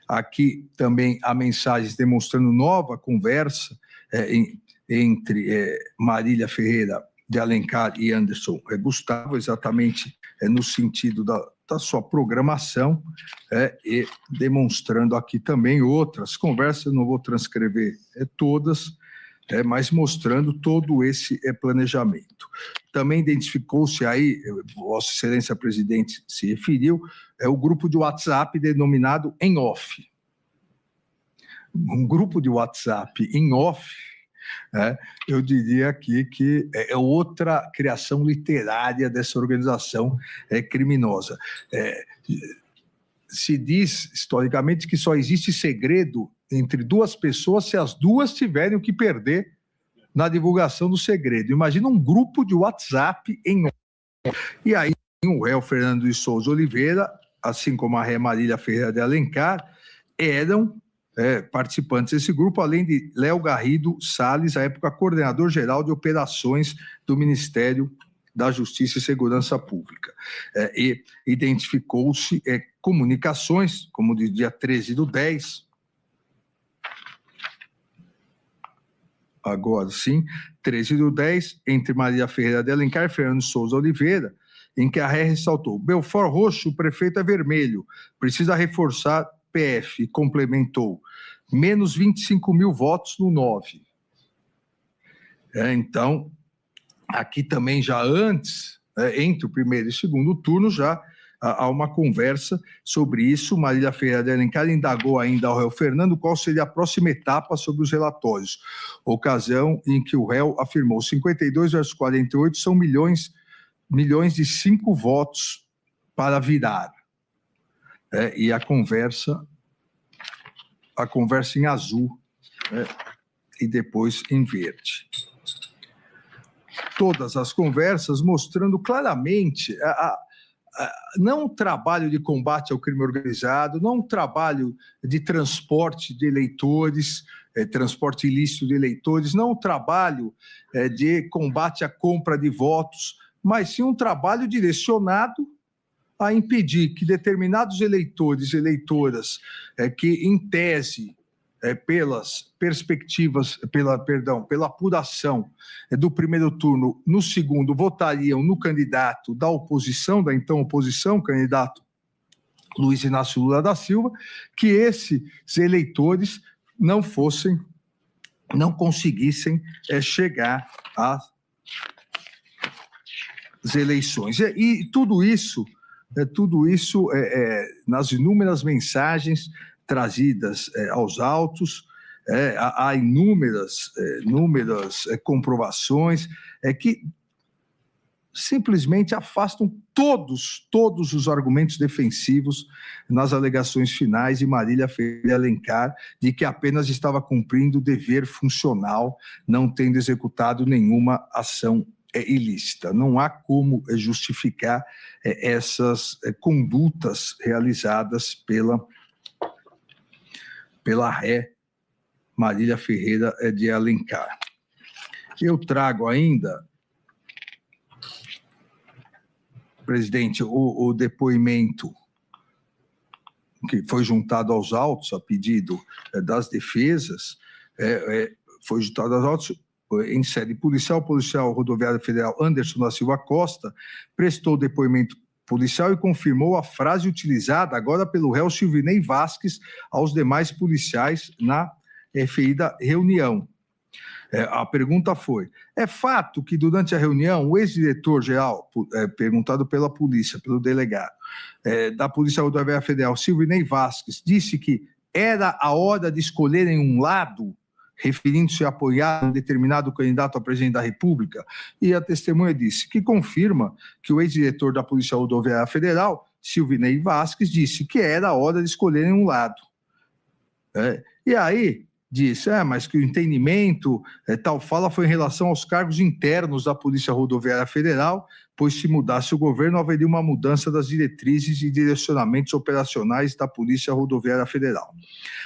Aqui também há mensagens demonstrando nova conversa entre Marília Ferreira de Alencar e Anderson Gustavo, exatamente no sentido da sua programação, e demonstrando aqui também outras conversas, não vou transcrever todas, mas mostrando todo esse planejamento. Também identificou-se aí, Vossa Excelência Presidente se referiu, o grupo de WhatsApp denominado Em Off. Um grupo de WhatsApp em off, eu diria aqui que é outra criação literária dessa organização criminosa. Se diz, historicamente, que só existe segredo entre duas pessoas se as duas tiverem o que perder na divulgação do segredo. Imagina um grupo de WhatsApp em off. E aí o réu Fernando de Souza Oliveira, assim como a ré Marília Ferreira de Alencar, eram participantes desse grupo, além de Léo Garrido Salles, à época coordenador-geral de operações do Ministério da Justiça e Segurança Pública. E identificou-se comunicações, como de dia 13/10, agora sim, 13/10, entre Maria Ferreira de Alencar e Fernando de Souza Oliveira, em que a ré ressaltou: Belford Roxo, o prefeito é vermelho, precisa reforçar PF, e complementou: menos 25 mil votos no 9. Então, aqui também já antes, entre o primeiro e segundo turno, já há uma conversa sobre isso. Marília Ferreira de Alencar indagou ainda ao réu Fernando qual seria a próxima etapa sobre os relatórios, ocasião em que o réu afirmou: 52 versus 48 são milhões de 5 votos para virar. E a conversa em azul, e depois em verde. Todas as conversas mostrando claramente não um trabalho de combate ao crime organizado, não um trabalho de transporte de eleitores, transporte ilícito de eleitores, não um trabalho de combate à compra de votos, mas sim um trabalho direcionado a impedir que determinados eleitores e eleitoras que, em tese, pelas perspectivas, pela apuração do primeiro turno, no segundo, votariam no candidato da oposição, da então oposição, candidato Luiz Inácio Lula da Silva, que esses eleitores não conseguissem chegar às eleições. E tudo isso nas inúmeras mensagens trazidas aos autos, há inúmeras comprovações que simplesmente afastam todos os argumentos defensivos nas alegações finais de Marília Ferreira de Alencar, de que apenas estava cumprindo o dever funcional, não tendo executado nenhuma ação ilícita. Não há como justificar essas condutas realizadas pela ré Marília Ferreira de Alencar. Eu trago ainda, presidente, o depoimento que foi juntado aos autos a pedido das defesas, foi juntado aos autos em sede policial. O policial rodoviário federal Anderson da Silva Costa prestou depoimento policial e confirmou a frase utilizada agora pelo réu Silvinei Vasques aos demais policiais na referida reunião. A pergunta foi: é fato que durante a reunião o ex-diretor-geral, perguntado pela polícia, pelo delegado da Polícia Rodoviária Federal, Silvinei Vasques, disse que era a hora de escolherem um lado, referindo-se a apoiar um determinado candidato a presidente da República? E a testemunha disse que confirma que o ex-diretor da Polícia Rodoviária Federal, Silvinei Vasques, disse que era a hora de escolherem um lado. E aí disse, mas que o entendimento, tal fala foi em relação aos cargos internos da Polícia Rodoviária Federal, pois se mudasse o governo haveria uma mudança das diretrizes e direcionamentos operacionais da Polícia Rodoviária Federal.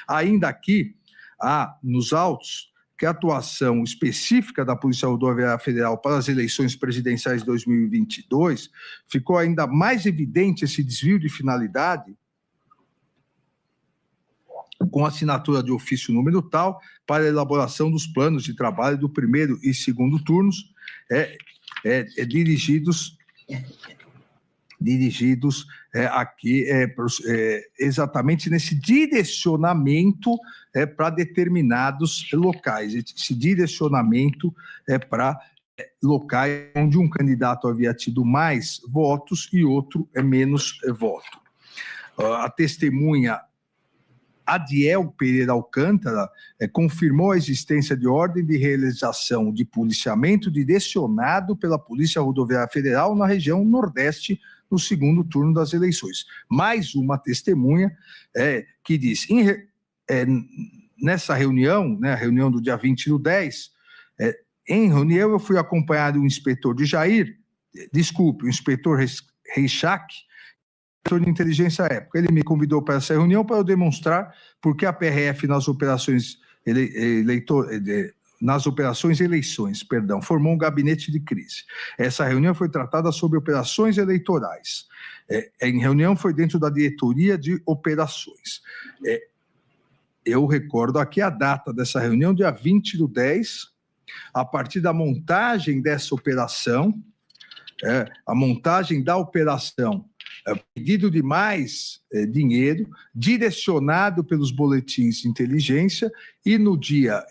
Ainda aqui, há nos autos que a atuação específica da Polícia Rodoviária Federal para as eleições presidenciais de 2022 ficou ainda mais evidente esse desvio de finalidade com a assinatura de ofício número tal para a elaboração dos planos de trabalho do primeiro e segundo turnos dirigidos aqui exatamente nesse direcionamento para determinados locais. Esse direcionamento para locais onde um candidato havia tido mais votos e outro menos voto. A testemunha Adiel Pereira Alcântara confirmou a existência de ordem de realização de policiamento direcionado pela Polícia Rodoviária Federal na região Nordeste no segundo turno das eleições. Mais uma testemunha que diz, nessa reunião, né, a reunião do dia 20/10, em reunião eu fui acompanhado do inspetor de Jair, desculpe, o inspetor Reichach, diretor de inteligência à época. Ele me convidou para essa reunião para eu demonstrar por que a PRF nas operações eleições, formou um gabinete de crise. Essa reunião foi tratada sobre operações eleitorais. Em reunião foi dentro da diretoria de operações. Eu recordo aqui a data dessa reunião, dia 20/10, a partir da montagem dessa operação, a montagem da operação, pedido de mais dinheiro, direcionado pelos boletins de inteligência, e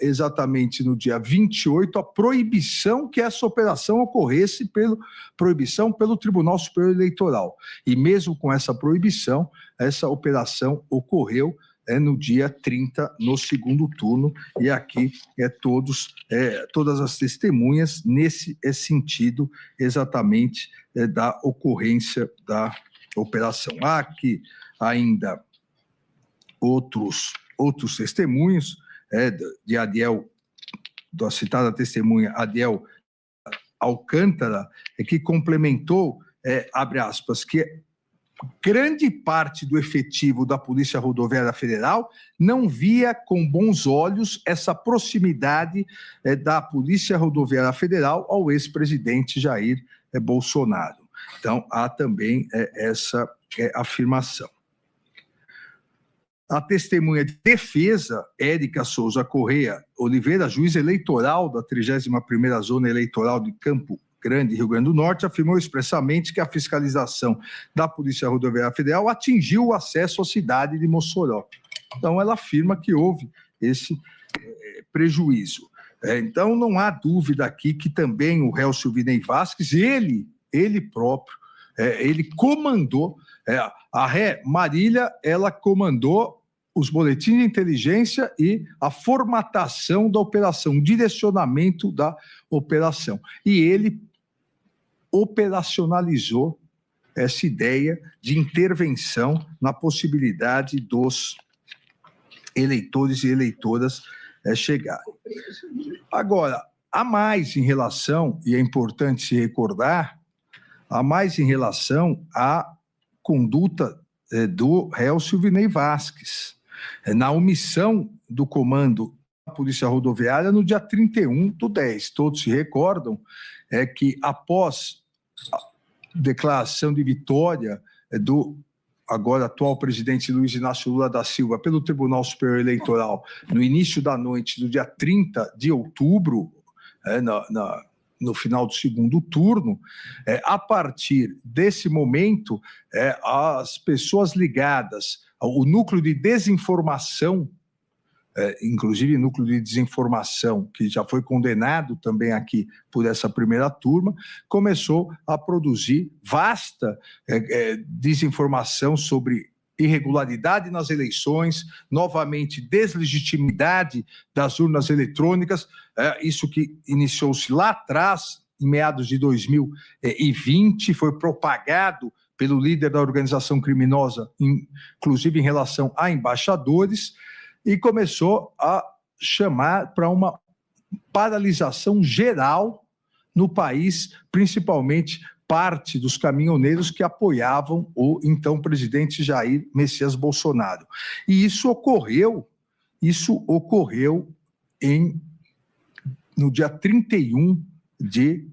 exatamente no dia 28, a proibição que essa operação ocorresse, proibição pelo Tribunal Superior Eleitoral. E mesmo com essa proibição, essa operação ocorreu no dia 30, no segundo turno, e aqui todas as testemunhas nesse sentido exatamente da ocorrência da operação. Há aqui ainda outros testemunhos de Adiel, da citada testemunha Adiel Alcântara, que complementou, abre aspas, que grande parte do efetivo da Polícia Rodoviária Federal não via com bons olhos essa proximidade da Polícia Rodoviária Federal ao ex-presidente Jair Bolsonaro. Então, há também essa afirmação. A testemunha de defesa, Érica Souza Correia Oliveira, juiz eleitoral da 31ª Zona Eleitoral de Campo Grande, Rio Grande do Norte, afirmou expressamente que a fiscalização da Polícia Rodoviária Federal atingiu o acesso à cidade de Mossoró. Então, ela afirma que houve esse prejuízo. Então, não há dúvida aqui que também o réu Silvinei Vasquez, ele próprio, ele comandou, a ré Marília, ela comandou os boletins de inteligência e a formatação da operação, o direcionamento da operação. E ele operacionalizou essa ideia de intervenção na possibilidade dos eleitores e eleitoras chegarem. Agora, há mais em relação, e é importante se recordar, há mais em relação à conduta do réu Silvinei Vasquez, na omissão do comando da Polícia Rodoviária no dia 31/10. Todos se recordam que após a declaração de vitória do agora atual presidente Luiz Inácio Lula da Silva pelo Tribunal Superior Eleitoral no início da noite do dia 30 de outubro, no final do segundo turno, a partir desse momento, as pessoas ligadas ao núcleo de desinformação, inclusive núcleo de desinformação, que já foi condenado também aqui por essa primeira turma, começou a produzir vasta desinformação sobre irregularidade nas eleições, novamente deslegitimidade das urnas eletrônicas, isso que iniciou-se lá atrás, em meados de 2020, foi propagado pelo líder da organização criminosa, inclusive em relação a embaixadores, e começou a chamar para uma paralisação geral no país, principalmente parte dos caminhoneiros que apoiavam o então presidente Jair Messias Bolsonaro. E isso ocorreu no dia 31 de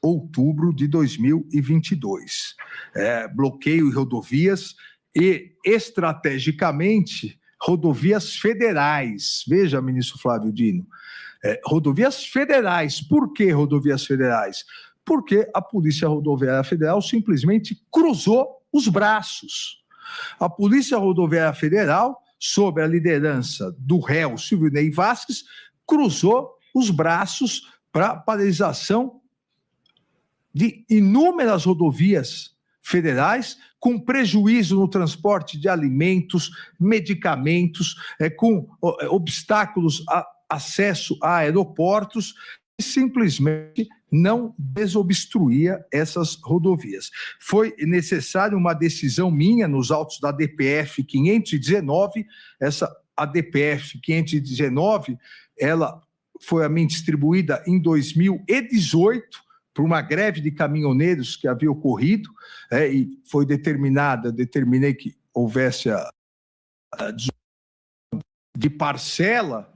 outubro de 2022. Bloqueio em rodovias e, estrategicamente, rodovias federais. Veja, ministro Flávio Dino, rodovias federais. Por que rodovias federais? Porque a Polícia Rodoviária Federal simplesmente cruzou os braços. A Polícia Rodoviária Federal, sob a liderança do réu Silvinei Vasquez, cruzou os braços para a paralisação de inúmeras rodovias federais, com prejuízo no transporte de alimentos, medicamentos, com obstáculos a acesso a aeroportos, e simplesmente não desobstruía essas rodovias. Foi necessária uma decisão minha nos autos da DPF 519, essa ADPF 519, ela foi a mim distribuída em 2018, por uma greve de caminhoneiros que havia ocorrido, e foi determinei que houvesse a de parcela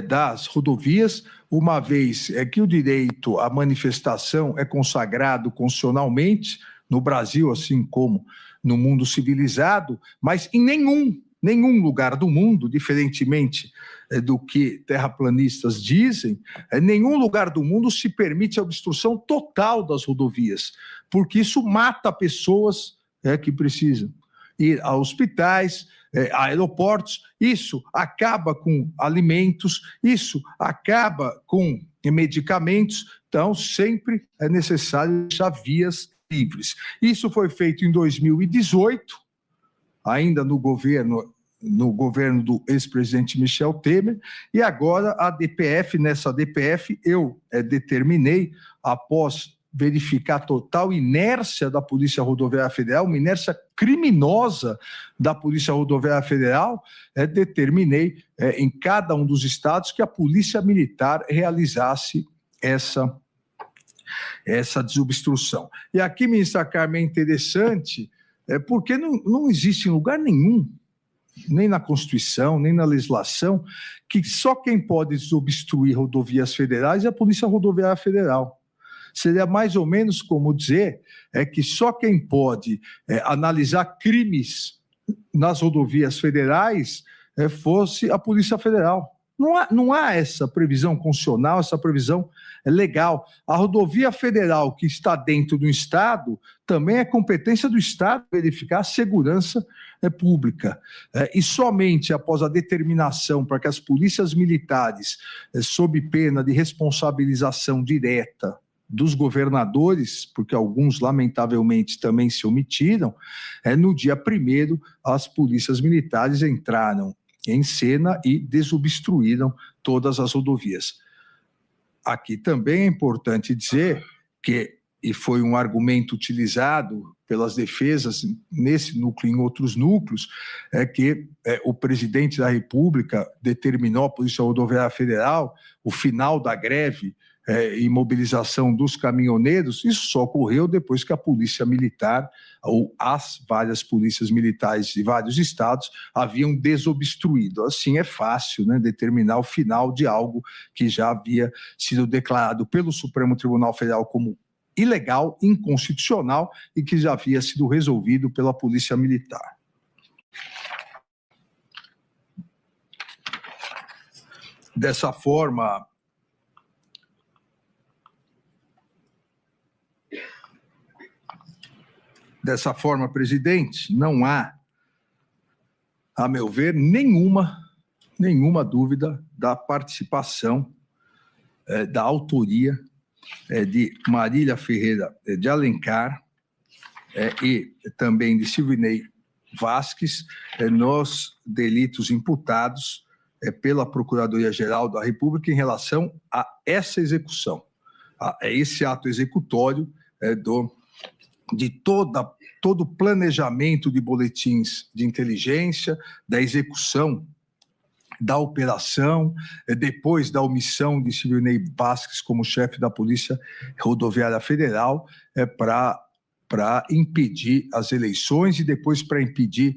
das rodovias, uma vez que o direito à manifestação é consagrado constitucionalmente no Brasil, assim como no mundo civilizado, mas em nenhum lugar do mundo, diferentemente do que terraplanistas dizem, nenhum lugar do mundo se permite a obstrução total das rodovias, porque isso mata pessoas que precisam ir a hospitais, a aeroportos, isso acaba com alimentos, isso acaba com medicamentos, então sempre é necessário deixar vias livres. Isso foi feito em 2018, ainda no governo do ex-presidente Michel Temer, e agora a DPF, nessa DPF eu determinei, após verificar a total inércia da Polícia Rodoviária Federal, uma inércia criminosa da Polícia Rodoviária Federal, determinei em cada um dos estados que a Polícia Militar realizasse essa desobstrução. E aqui, ministra Carmen, é interessante, porque não existe em lugar nenhum, nem na Constituição, nem na legislação, que só quem pode desobstruir rodovias federais é a Polícia Rodoviária Federal. Seria mais ou menos como dizer que só quem pode analisar crimes nas rodovias federais fosse a Polícia Federal. Não há essa previsão constitucional, essa previsão legal. A rodovia federal que está dentro do Estado também é competência do Estado verificar a segurança pública. E somente após a determinação para que as polícias militares, sob pena de responsabilização direta dos governadores, porque alguns, lamentavelmente, também se omitiram, no dia 1º, as polícias militares entraram em cena e desobstruíram todas as rodovias. Aqui também é importante dizer que, e foi um argumento utilizado pelas defesas nesse núcleo e em outros núcleos, que o presidente da República determinou à Polícia Rodoviária Federal o final da greve e mobilização dos caminhoneiros. Isso só ocorreu depois que a Polícia Militar, ou as várias polícias militares de vários estados, haviam desobstruído. Assim é fácil, né, determinar o final de algo que já havia sido declarado pelo Supremo Tribunal Federal como ilegal, inconstitucional e que já havia sido resolvido pela Polícia Militar. Dessa forma, presidente, não há, a meu ver, nenhuma dúvida da participação, da autoria de Marília Ferreira de Alencar e também de Silvinei Vasques nos delitos imputados pela Procuradoria-Geral da República em relação a essa execução, a esse ato executório de todo o planejamento de boletins de inteligência, da execução da operação, depois da omissão de Silvinei Vasques como chefe da Polícia Rodoviária Federal, para impedir as eleições e depois para impedir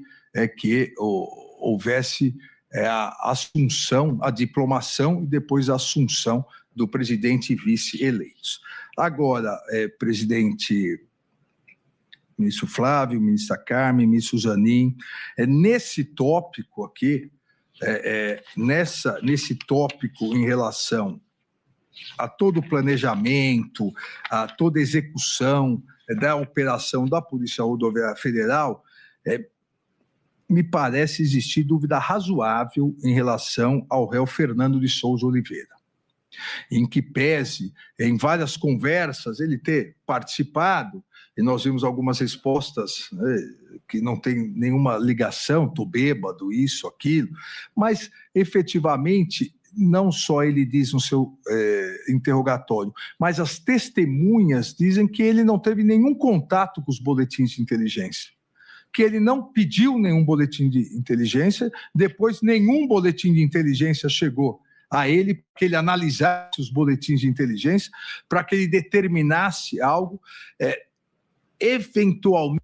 que houvesse a assunção, a diplomação e depois a assunção do presidente e vice eleitos. Agora, presidente ministro Flávio, ministra Carmen, ministro Zanin, nesse tópico aqui, nesse tópico em relação a todo o planejamento, a toda a execução da operação da Polícia Rodoviária Federal, me parece existir dúvida razoável em relação ao réu Fernando de Souza Oliveira, em que pese, em várias conversas, ele ter participado, e nós vimos algumas respostas que não tem nenhuma ligação, estou bêbado, isso, aquilo, mas efetivamente não só ele diz no seu interrogatório, mas as testemunhas dizem que ele não teve nenhum contato com os boletins de inteligência, que ele não pediu nenhum boletim de inteligência, depois nenhum boletim de inteligência chegou a ele, para que ele analisasse os boletins de inteligência, para que ele determinasse algo. Eventualmente,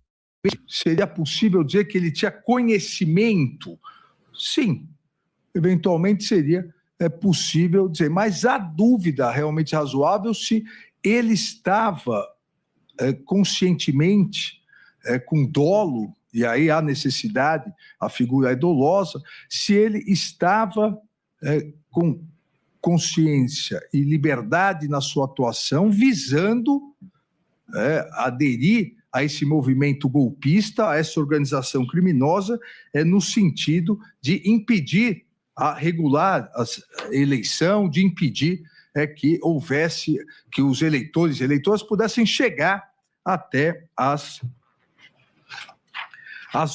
seria possível dizer que ele tinha conhecimento? Sim, eventualmente seria possível dizer, mas há dúvida realmente razoável se ele estava conscientemente, com dolo, e aí há necessidade, a figura é dolosa, se ele estava com consciência e liberdade na sua atuação, visando aderir a esse movimento golpista, a essa organização criminosa, no sentido de impedir a regular a eleição, de impedir que houvesse, que os eleitores e eleitoras pudessem chegar até as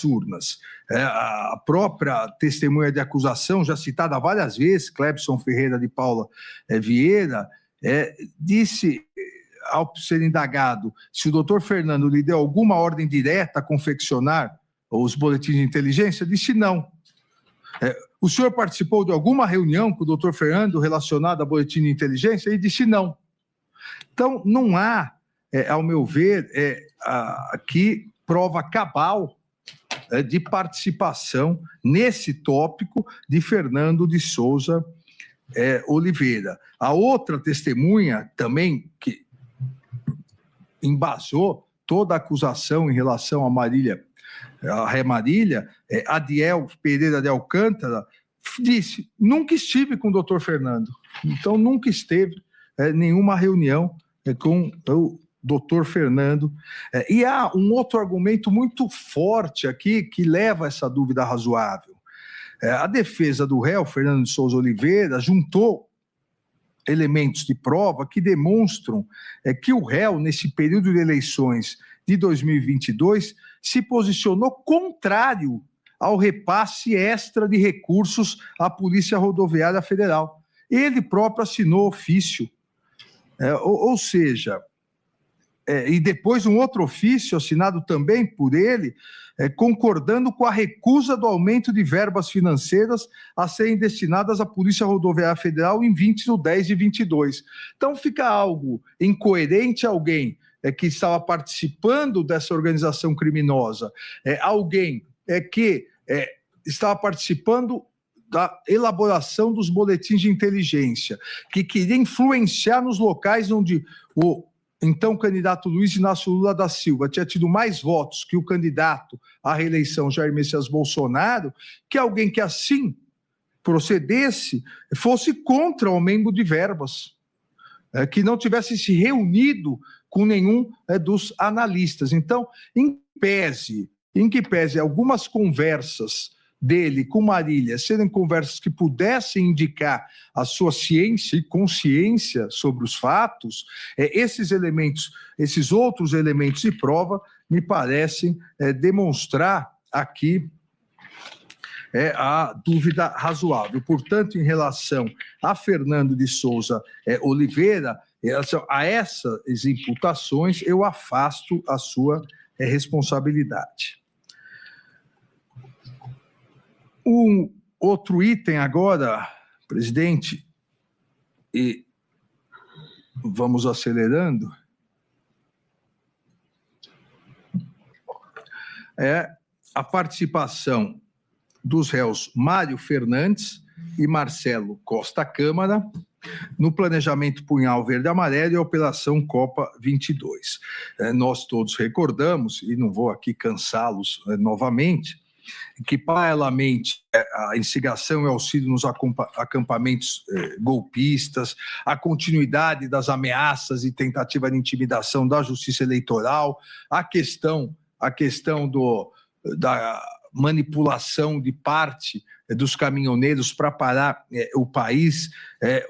urnas. A própria testemunha de acusação, já citada várias vezes, Clebson Ferreira de Paula Vieira, disse, ao ser indagado, se o doutor Fernando lhe deu alguma ordem direta a confeccionar os boletins de inteligência, disse não. O senhor participou de alguma reunião com o doutor Fernando relacionada a boletim de inteligência? Ele disse não. Então, não há, ao meu ver, aqui prova cabal de participação nesse tópico de Fernando de Souza Oliveira. A outra testemunha também que embasou toda a acusação em relação a Ré Marília, Adiel Pereira de Alcântara, disse, nunca estive com o doutor Fernando. Então, nunca esteve nenhuma reunião com o doutor Fernando. E há um outro argumento muito forte aqui que leva a essa dúvida razoável. A defesa do réu, Fernando de Souza Oliveira, juntou elementos de prova que demonstram que o réu, nesse período de eleições de 2022, se posicionou contrário ao repasse extra de recursos à Polícia Rodoviária Federal. Ele próprio assinou ofício. Ou seja, e depois um outro ofício assinado também por ele, concordando com a recusa do aumento de verbas financeiras a serem destinadas à Polícia Rodoviária Federal em 20/10 de 22. Então fica algo incoerente, alguém que estava participando dessa organização criminosa, alguém que estava participando da elaboração dos boletins de inteligência, que queria influenciar nos locais onde o então candidato Luiz Inácio Lula da Silva tinha tido mais votos que o candidato à reeleição Jair Messias Bolsonaro, que alguém que assim procedesse fosse contra o aumento de verbas, que não tivesse se reunido com nenhum dos analistas. Então, em que pese algumas conversas dele com Marília serem conversas que pudessem indicar a sua ciência e consciência sobre os fatos, esses elementos, esses outros elementos de prova, me parecem demonstrar aqui a dúvida razoável. Portanto, em relação a Fernando de Souza Oliveira, a essas imputações, eu afasto a sua responsabilidade. Um outro item agora, presidente, e vamos acelerando, é a participação dos réus Mário Fernandes e Marcelo Costa Câmara no planejamento Punhal Verde Amarelo e a Operação Copa 22. Nós todos recordamos, e não vou aqui cansá-los novamente, que, paralelamente, a instigação e auxílio nos acampamentos golpistas, a continuidade das ameaças e tentativa de intimidação da Justiça Eleitoral, a questão da manipulação de parte dos caminhoneiros para parar o país,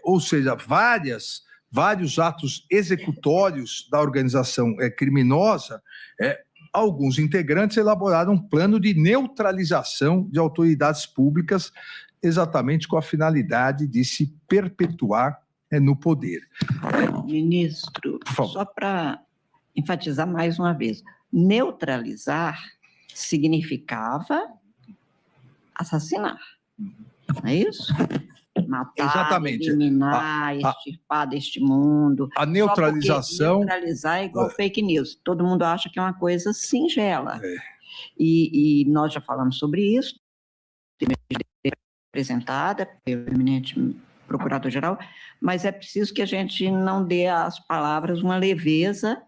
ou seja, vários atos executórios da organização criminosa, alguns integrantes elaboraram um plano de neutralização de autoridades públicas, exatamente com a finalidade de se perpetuar no poder.
Ministro, só para enfatizar mais uma vez, neutralizar significava assassinar, não é isso? matar,
exatamente.
eliminar, extirpar deste mundo.
A neutralização...
Neutralizar é igual fake news. Todo mundo acha que é uma coisa singela. E nós já falamos sobre isso, apresentada pelo eminente procurador-geral, mas é preciso que a gente não dê às palavras uma leveza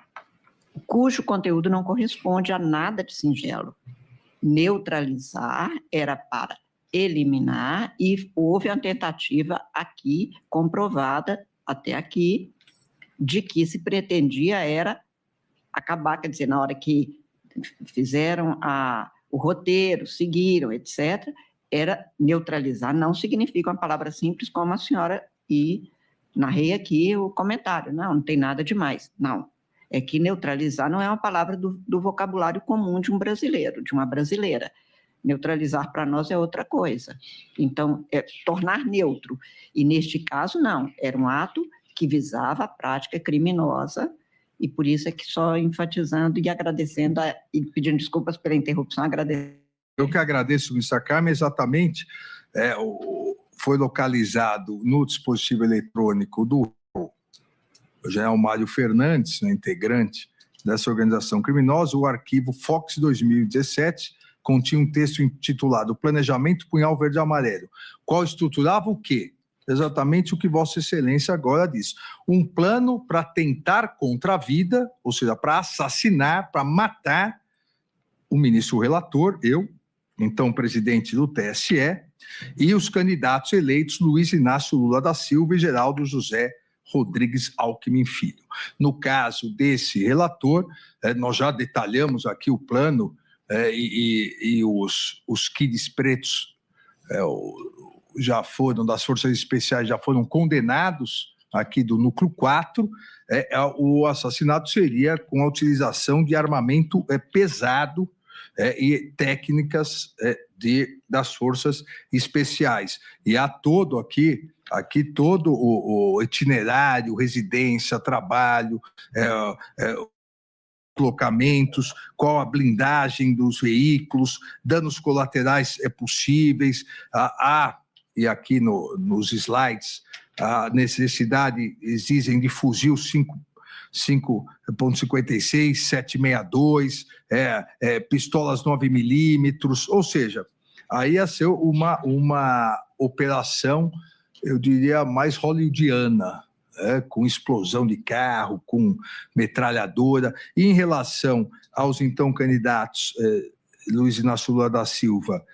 cujo conteúdo não corresponde a nada de singelo. Neutralizar era para eliminar, e houve uma tentativa aqui, comprovada até aqui, de que se pretendia era acabar, quer dizer, na hora que fizeram o roteiro, seguiram, etc., era neutralizar. Não significa uma palavra simples como a senhora, e narrei aqui o comentário. Não tem nada demais. Não. É que neutralizar não é uma palavra do vocabulário comum de um brasileiro, de uma brasileira. Neutralizar para nós é outra coisa. Então, é tornar neutro. E neste caso, não. Era um ato que visava a prática criminosa, e por isso é que só enfatizando e agradecendo, e pedindo desculpas pela interrupção, agradecendo.
Eu que agradeço, ministra Carmen, exatamente, foi localizado no dispositivo eletrônico do general Mário Fernandes, né, integrante dessa organização criminosa, o arquivo Fox 2017, continha um texto intitulado Planejamento Punhal Verde e Amarelo, qual estruturava o quê? Exatamente o que Vossa Excelência agora diz. Um plano para tentar contra a vida, ou seja, para assassinar, para matar o ministro relator, eu, então presidente do TSE, e os candidatos eleitos Luiz Inácio Lula da Silva e Geraldo José Rodrigues Alckmin Filho. No caso desse relator, nós já detalhamos aqui o plano e os kids pretos já foram, das forças especiais, já foram condenados aqui do Núcleo 4, o assassinato seria com a utilização de armamento pesado e técnicas das forças especiais. E há todo aqui todo o itinerário, residência, trabalho, deslocamentos, qual a blindagem dos veículos, danos colaterais possíveis, e aqui nos slides, a necessidade, exigem de fuzil 5.56, 7.62, pistolas 9mm, ou seja, aí ia ser uma operação, eu diria, mais hollywoodiana, com explosão de carro, com metralhadora. E em relação aos então candidatos Luiz Inácio Lula da Silva,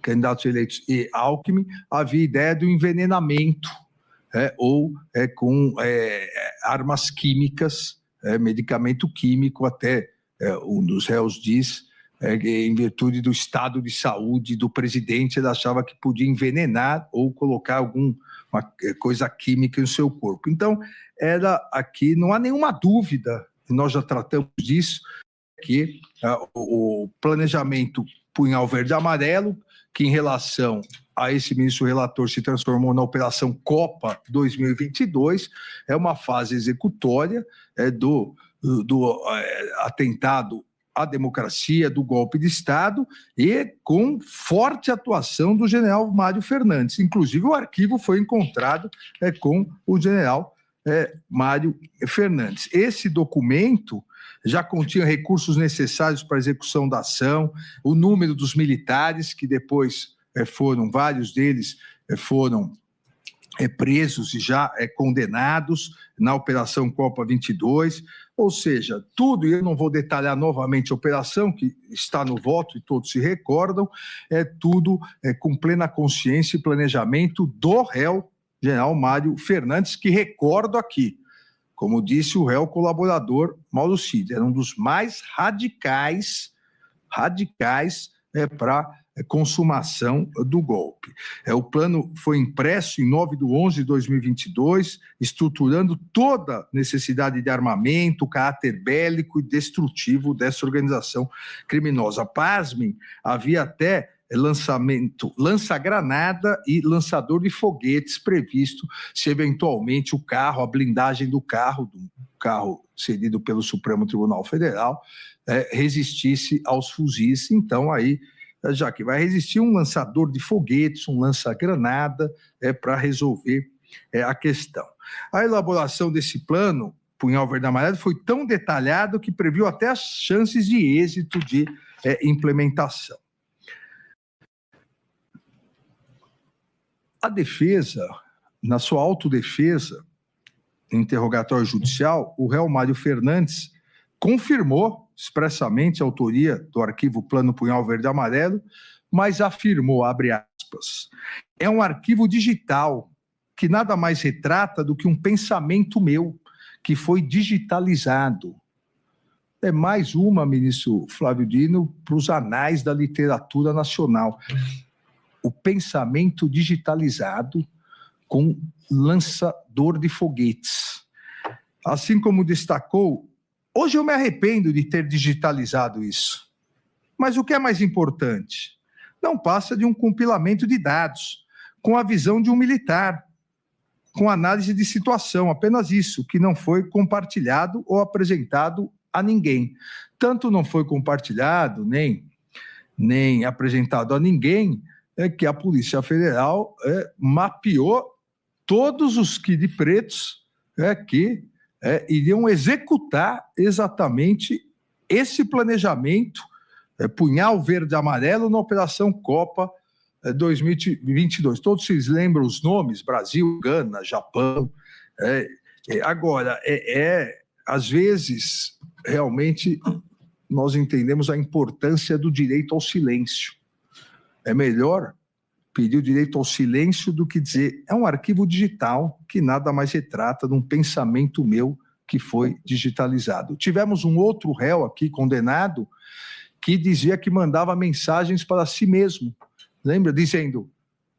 candidatos eleitos, e Alckmin, havia ideia do envenenamento, ou com armas químicas, medicamento químico, até um dos réus diz, em virtude do estado de saúde do presidente, ele achava que podia envenenar ou colocar alguma coisa química no seu corpo. Então, aqui, não há nenhuma dúvida, nós já tratamos disso, que o planejamento Punhal Verde e Amarelo, que em relação a esse ministro relator se transformou na Operação Copa 2022, é uma fase executória do atentado à democracia, do golpe de Estado, e com forte atuação do general Mário Fernandes. Inclusive, o arquivo foi encontrado com o general Mário Fernandes. Esse documento já continha recursos necessários para a execução da ação, o número dos militares, que depois vários deles foram presos e já condenados na Operação Copa 22, ou seja, tudo, e eu não vou detalhar novamente a operação, que está no voto e todos se recordam, tudo com plena consciência e planejamento do réu general Mário Fernandes, que recordo aqui, como disse o réu colaborador Mauro Cid, era um dos mais radicais para consumação do golpe. O plano foi impresso em 9/11/2022, estruturando toda a necessidade de armamento, caráter bélico e destrutivo dessa organização criminosa. Pasmem, havia até lança-granada e lançador de foguetes previsto se eventualmente o carro, a blindagem do carro cedido pelo Supremo Tribunal Federal, resistisse aos fuzis. Então aí já que vai existir um lançador de foguetes, um lança-granada, para resolver a questão. A elaboração desse plano, Punhal Verde e Amarelo, foi tão detalhado que previu até as chances de êxito de implementação. A defesa, na sua autodefesa, em interrogatório judicial, o réu Mário Fernandes confirmou expressamente a autoria do arquivo Plano Punhal Verde e Amarelo, mas afirmou, abre aspas, é um arquivo digital que nada mais retrata do que um pensamento meu, que foi digitalizado. É mais uma, ministro Flávio Dino, para os anais da literatura nacional. O pensamento digitalizado com lançador de foguetes. Assim como destacou, hoje eu me arrependo de ter digitalizado isso. Mas o que é mais importante? Não passa de um compilamento de dados, com a visão de um militar, com análise de situação, apenas isso, que não foi compartilhado ou apresentado a ninguém. Tanto não foi compartilhado, nem apresentado a ninguém, que a Polícia Federal mapeou todos os kid pretos que iriam executar exatamente esse planejamento, Punhal Verde e Amarelo, na Operação Copa 2022. Todos vocês lembram os nomes? Brasil, Gana, Japão. Agora, às vezes, realmente, nós entendemos a importância do direito ao silêncio. É melhor pedir o direito ao silêncio do que dizer é um arquivo digital que nada mais retrata de um pensamento meu que foi digitalizado. Tivemos um outro réu aqui condenado que dizia que mandava mensagens para si mesmo. Lembra? Dizendo,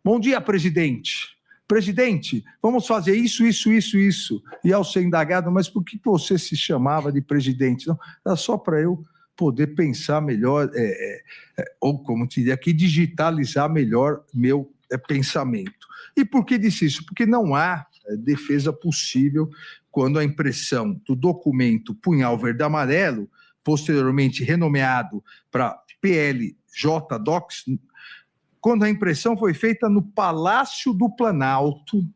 bom dia, presidente. Presidente, vamos fazer isso, isso, isso, isso. E ao ser indagado, mas por que você se chamava de presidente? Não, era só para eu poder pensar melhor, ou como diria aqui, digitalizar melhor meu pensamento. E por que disse isso? Porque não há defesa possível quando a impressão do documento Punhal Verde e Amarelo, posteriormente renomeado para PLJ Docs, quando a impressão foi feita no Palácio do Planalto,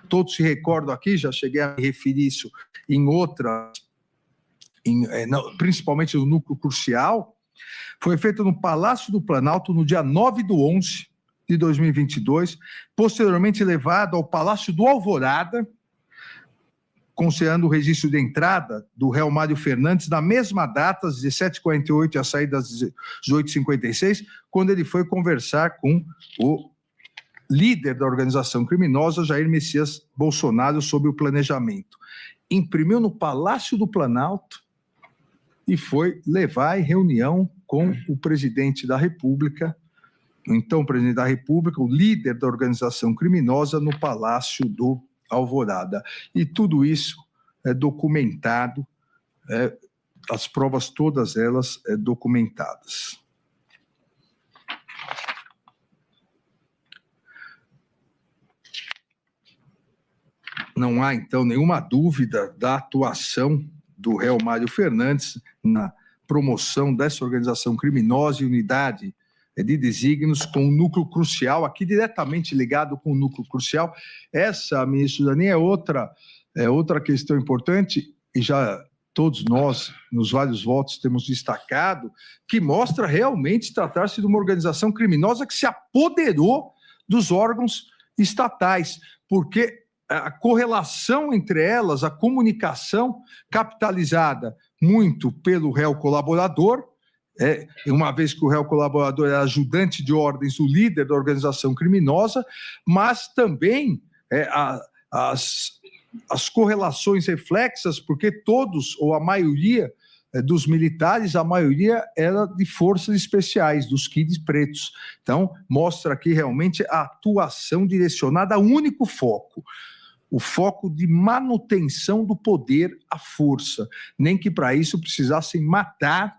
todos se recordam aqui, já cheguei a me referir isso em outras, principalmente no núcleo crucial, foi feita no Palácio do Planalto no dia 9/11 de 2022, posteriormente levado ao Palácio do Alvorada, considerando o registro de entrada do réu Mário Fernandes, na mesma data, às 17h48 e a saída às 18h56, quando ele foi conversar com o líder da organização criminosa, Jair Messias Bolsonaro, sobre o planejamento. Imprimiu no Palácio do Planalto e foi levar em reunião com o presidente da República, então o presidente da República, o líder da organização criminosa, no Palácio do Alvorada. E tudo isso é documentado, as provas todas elas documentadas. Não há, então, nenhuma dúvida da atuação do réu Mário Fernandes na promoção dessa organização criminosa e unidade de desígnios com o núcleo crucial, aqui diretamente ligado com o núcleo crucial. Essa, ministro Zanin, é outra questão importante, e já todos nós, nos vários votos, temos destacado, que mostra realmente tratar-se de uma organização criminosa que se apoderou dos órgãos estatais, porque a correlação entre elas, a comunicação capitalizada muito pelo réu colaborador, uma vez que o réu colaborador era ajudante de ordens do líder da organização criminosa, mas também as correlações reflexas, porque todos, ou a maioria dos militares, a maioria era de forças especiais, dos kids pretos. Então, mostra aqui realmente a atuação direcionada a um único foco, o foco de manutenção do poder à força, nem que para isso precisassem matar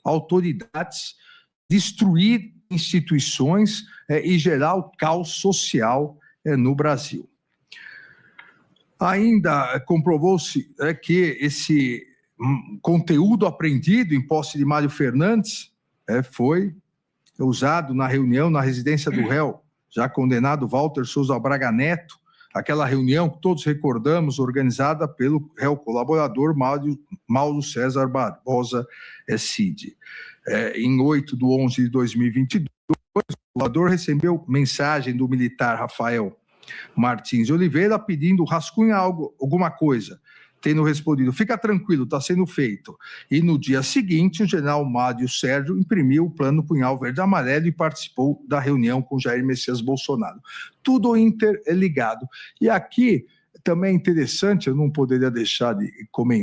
autoridades, destruir instituições e gerar o caos social no Brasil. Ainda comprovou-se que esse conteúdo apreendido em posse de Mário Fernandes foi usado na reunião na residência do réu, já condenado Walter Souza Braga Neto, aquela reunião que todos recordamos, organizada pelo réu colaborador Mauro César Barbosa Cid. Em 8/11/2022, o colaborador recebeu mensagem do militar Rafael Martins de Oliveira pedindo rascunha alguma coisa, tendo respondido, fica tranquilo, está sendo feito. E no dia seguinte, o general Mário Sérgio imprimiu o plano Punhal Verde e Amarelo e participou da reunião com Jair Messias Bolsonaro. Tudo interligado. E aqui também é interessante, eu não poderia deixar de comentar,